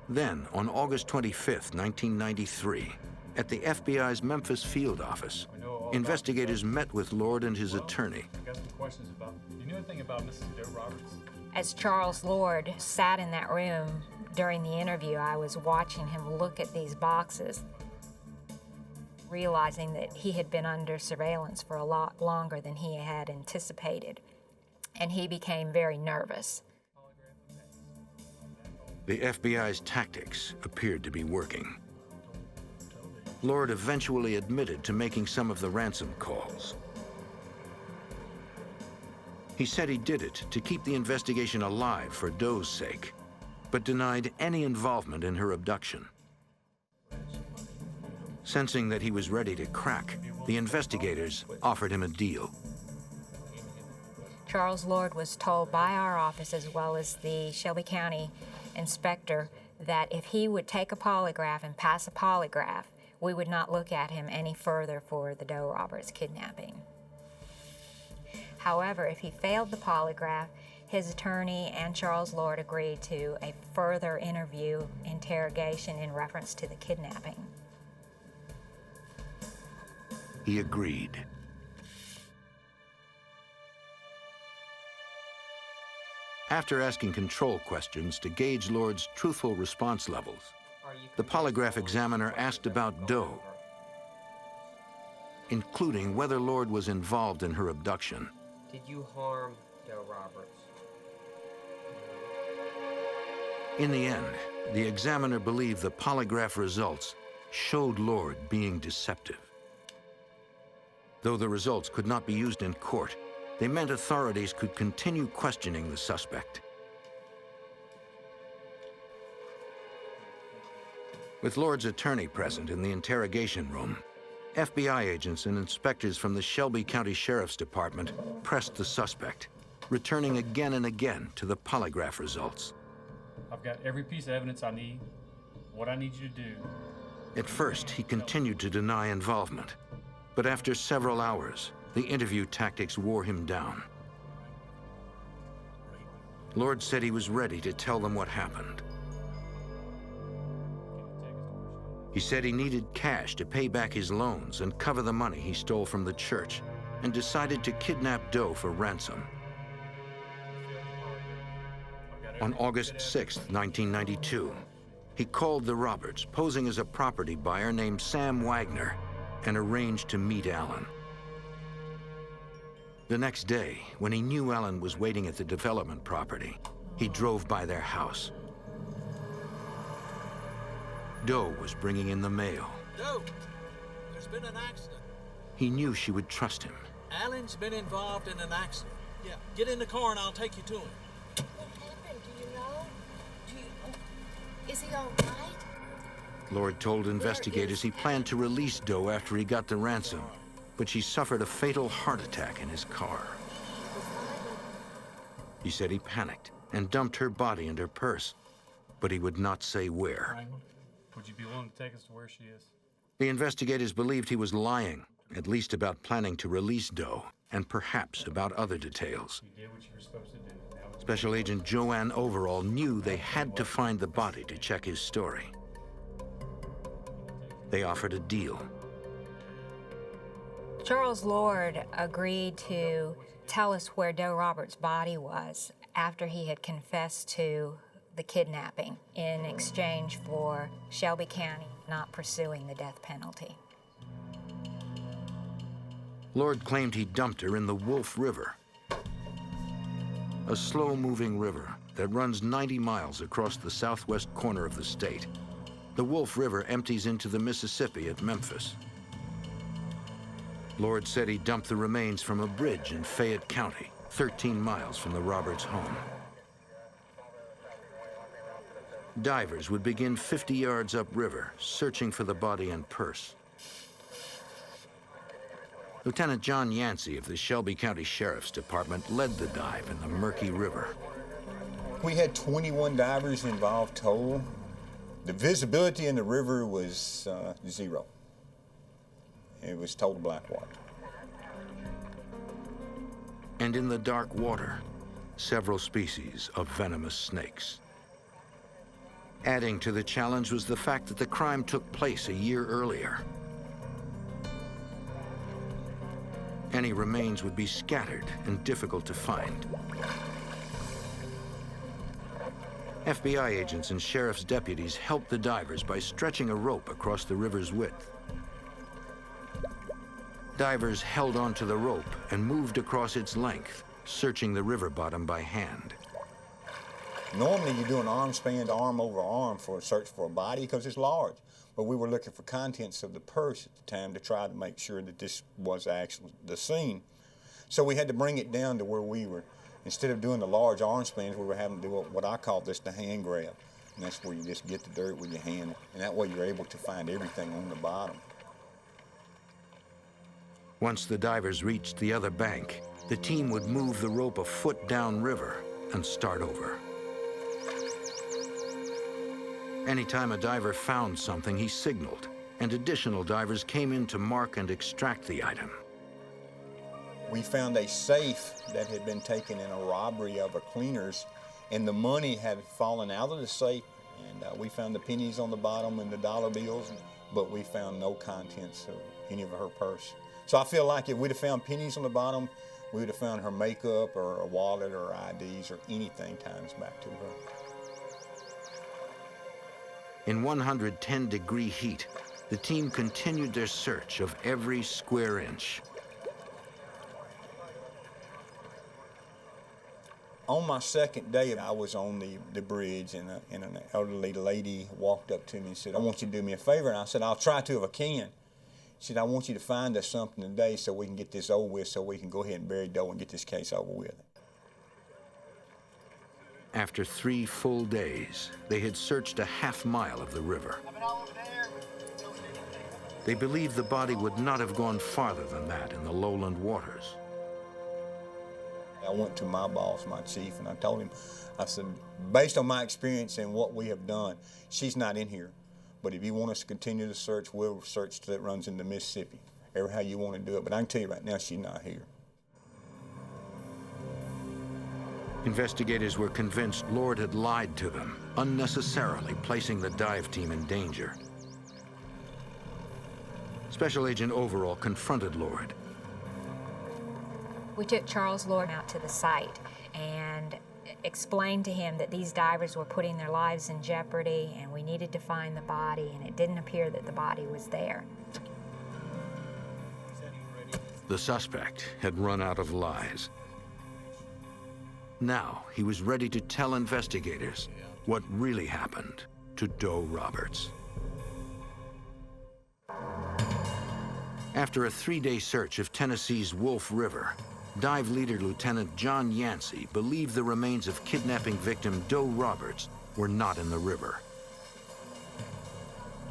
Then, on August 25, 1993, at the FBI's Memphis field office, investigators met with Lord and his attorney. I got some questions about, do you know anything about Mrs. Joe Roberts? As Charles Lord sat in that room during the interview, I was watching him look at these boxes, realizing that he had been under surveillance for a lot longer than he had anticipated, and he became very nervous. The FBI's tactics appeared to be working. Lord eventually admitted to making some of the ransom calls. He said he did it to keep the investigation alive for Doe's sake, but denied any involvement in her abduction. Sensing that he was ready to crack, the investigators offered him a deal. Charles Lord was told by our office, as well as the Shelby County inspector, that if he would take a polygraph and pass a polygraph, we would not look at him any further for the Doe Roberts kidnapping. However, if he failed the polygraph, his attorney and Charles Lord agreed to a further interrogation in reference to the kidnapping. He agreed. After asking control questions to gauge Lord's truthful response levels, the polygraph examiner asked about Doe, including whether Lord was involved in her abduction. Did you harm Doe Roberts? In the end, the examiner believed the polygraph results showed Lord being deceptive. Though the results could not be used in court, they meant authorities could continue questioning the suspect. With Lord's attorney present in the interrogation room, FBI agents and inspectors from the Shelby County Sheriff's Department pressed the suspect, returning again and again to the polygraph results. I've got every piece of evidence I need, what I need you to do. At first, he continued to deny involvement, but after several hours, the interview tactics wore him down. Lord said he was ready to tell them what happened. He said he needed cash to pay back his loans and cover the money he stole from the church, and decided to kidnap Doe for ransom. On August 6, 1992, he called the Roberts, posing as a property buyer named Sam Wagner, and arranged to meet Alan. The next day, when he knew Alan was waiting at the development property, he drove by their house. Doe was bringing in the mail. Doe, there's been an accident. He knew she would trust him. Alan's been involved in an accident. Yeah, get in the car and I'll take you to him. What happened? Do you know? Is he all right? Lord told investigators he planned to release Doe after he got the ransom, but she suffered a fatal heart attack in his car. He said he panicked and dumped her body and her purse, but he would not say where. Would you be willing to take us to where she is? The investigators believed he was lying, at least about planning to release Doe, and perhaps about other details. You did what you were supposed to do. Special Agent Joanne Overall knew they had to find the body to check his story. They offered a deal. Charles Lord agreed to tell us where Doe Roberts' body was after he had confessed to the kidnapping in exchange for Shelby County not pursuing the death penalty. Lord claimed he dumped her in the Wolf River, a slow-moving river that runs 90 miles across the southwest corner of the state. The Wolf River empties into the Mississippi at Memphis. Lord said he dumped the remains from a bridge in Fayette County, 13 miles from the Roberts' home. Divers would begin 50 yards upriver, searching for the body and purse. Lieutenant John Yancey of the Shelby County Sheriff's Department led the dive in the murky river. We had 21 divers involved total. The visibility in the river was zero. It was total black water. And in the dark water, several species of venomous snakes. Adding to the challenge was the fact that the crime took place a year earlier. Any remains would be scattered and difficult to find. FBI agents and sheriff's deputies helped the divers by stretching a rope across the river's width. Divers held onto the rope and moved across its length, searching the river bottom by hand. Normally you do an arm span, arm over arm for a search for a body because it's large. But we were looking for contents of the purse at the time to try to make sure that this was actually the scene. So we had to bring it down to where we were, instead of doing the large arm spans, we were having to do what I call this the hand grab. And that's where you just get the dirt with your hand, and that way you're able to find everything on the bottom. Once the divers reached the other bank, the team would move the rope a foot downriver and start over. Anytime a diver found something, he signaled, and additional divers came in to mark and extract the item. We found a safe that had been taken in a robbery of a cleaner's, and the money had fallen out of the safe, and we found the pennies on the bottom and the dollar bills, but we found no contents of any of her purse. So I feel like if we'd have found pennies on the bottom, we would have found her makeup or a wallet or IDs or anything times back to her. In 110-degree heat, the team continued their search of every square inch. On my second day, I was on the bridge, and an elderly lady walked up to me and said, "I want you to do me a favor." And I said, "I'll try to if I can." She said, "I want you to find us something today so we can get this over with, so we can go ahead and bury Doe and get this case over with." After 3 full days, they had searched a half-mile of the river. They believed the body would not have gone farther than that in the lowland waters. I went to my boss, my chief, and I told him, I said, based on my experience and what we have done, she's not in here. But if you want us to continue the search, we'll search till it runs into Mississippi. Ever how you want to do it. But I can tell you right now, she's not here. Investigators were convinced Lord had lied to them, unnecessarily placing the dive team in danger. Special Agent Overall confronted Lord. We took Charles Lord out to the site and explained to him that these divers were putting their lives in jeopardy and we needed to find the body, and it didn't appear that the body was there. The suspect had run out of lies. Now he was ready to tell investigators what really happened to Doe Roberts. After a 3-day search of Tennessee's Wolf River, dive leader Lieutenant John Yancey believed the remains of kidnapping victim Doe Roberts were not in the river.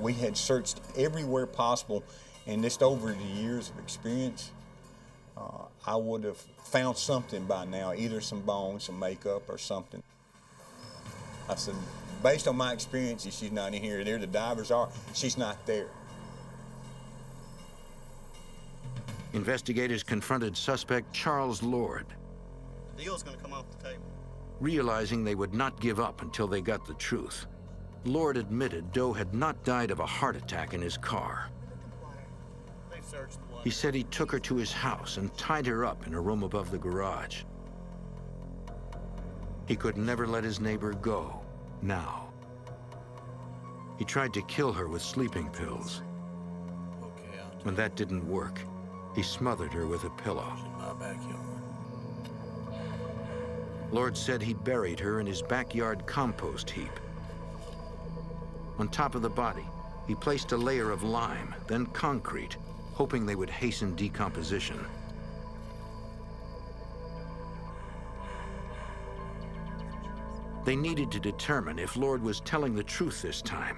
We had searched everywhere possible, and just over the years of experience, I would have found something by now, either some bones, some makeup, or something. I said, based on my experience, she's not in here. There the divers are. She's not there. Investigators confronted suspect Charles Lord. The deal's going to come off the table. Realizing they would not give up until they got the truth, Lord admitted Doe had not died of a heart attack in his car. They've searched the blood. He said he took her to his house and tied her up in a room above the garage. He could never let his neighbor go, now. He tried to kill her with sleeping pills. When that didn't work, he smothered her with a pillow. Lord said he buried her in his backyard compost heap. On top of the body, he placed a layer of lime, then concrete, hoping they would hasten decomposition. They needed to determine if Lord was telling the truth this time,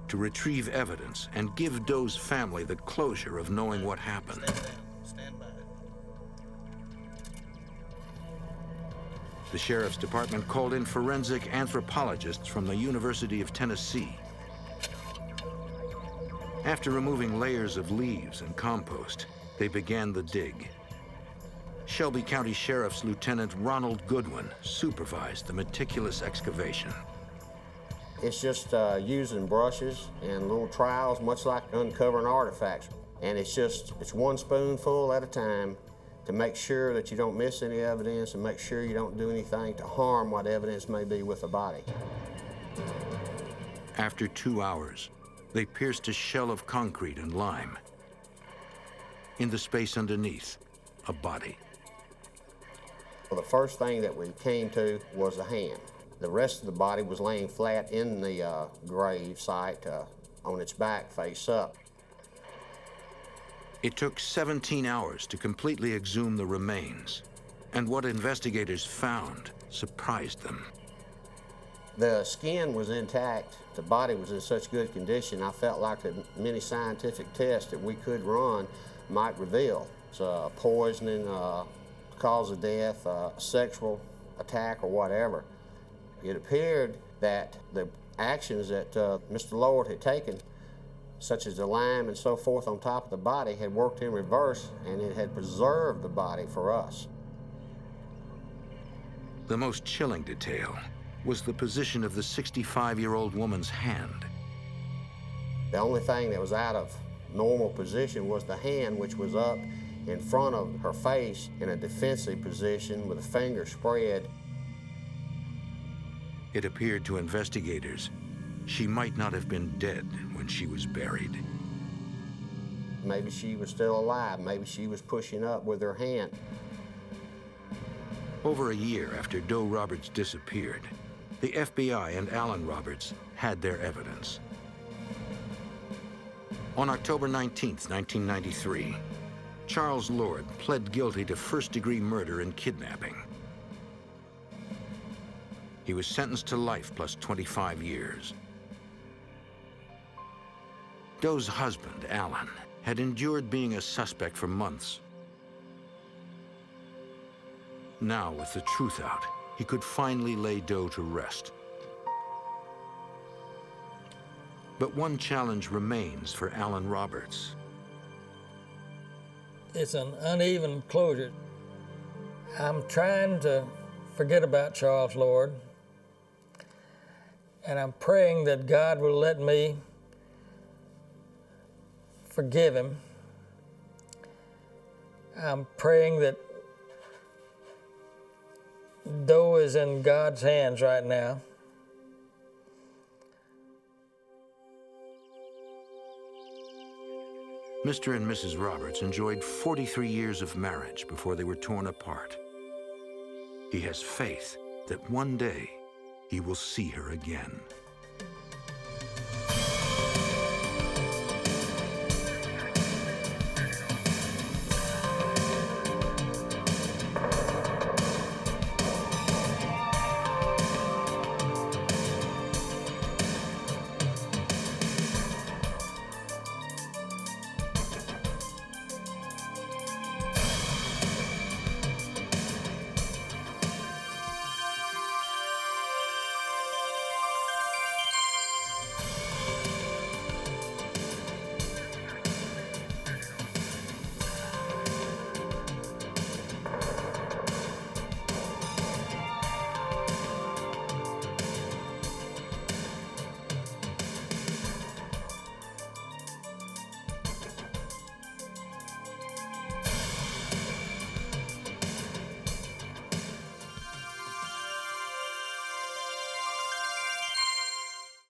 to retrieve evidence and give Doe's family the closure of knowing what happened. Stand by. The Sheriff's Department called in forensic anthropologists from the University of Tennessee. After removing layers of leaves and compost, they began the dig. Shelby County Sheriff's Lieutenant Ronald Goodwin supervised the meticulous excavation. It's just using brushes and little trowels, much like uncovering artifacts. And it's one spoonful at a time to make sure that you don't miss any evidence and make sure you don't do anything to harm what evidence may be with the body. After 2 hours, they pierced a shell of concrete and lime. In the space underneath, a body. Well, the first thing that we came to was the hand. The rest of the body was laying flat in the grave site on its back, face up. It took 17 hours to completely exhume the remains, and what investigators found surprised them. The skin was intact. The body was in such good condition, I felt like that many scientific tests that we could run might reveal. It's poisoning, cause of death, sexual attack, or whatever. It appeared that the actions that Mr. Lord had taken, such as the lime and so forth on top of the body, had worked in reverse, and it had preserved the body for us. The most chilling detail was the position of the 65-year-old woman's hand. The only thing that was out of normal position was the hand, which was up in front of her face in a defensive position with the fingers spread. It appeared to investigators she might not have been dead when she was buried. Maybe she was still alive. Maybe she was pushing up with her hand. Over a year after Doe Roberts disappeared, the FBI and Alan Roberts had their evidence. On October 19, 1993, Charles Lord pled guilty to first-degree murder and kidnapping. He was sentenced to life plus 25 years. Doe's husband, Alan, had endured being a suspect for months. Now, with the truth out, he could finally lay Doe to rest. But one challenge remains for Alan Roberts. It's an uneven closure. I'm trying to forget about Charles Lord, and I'm praying that God will let me forgive him. I'm praying that Doe is in God's hands right now. Mr. and Mrs. Roberts enjoyed 43 years of marriage before they were torn apart. He has faith that one day he will see her again.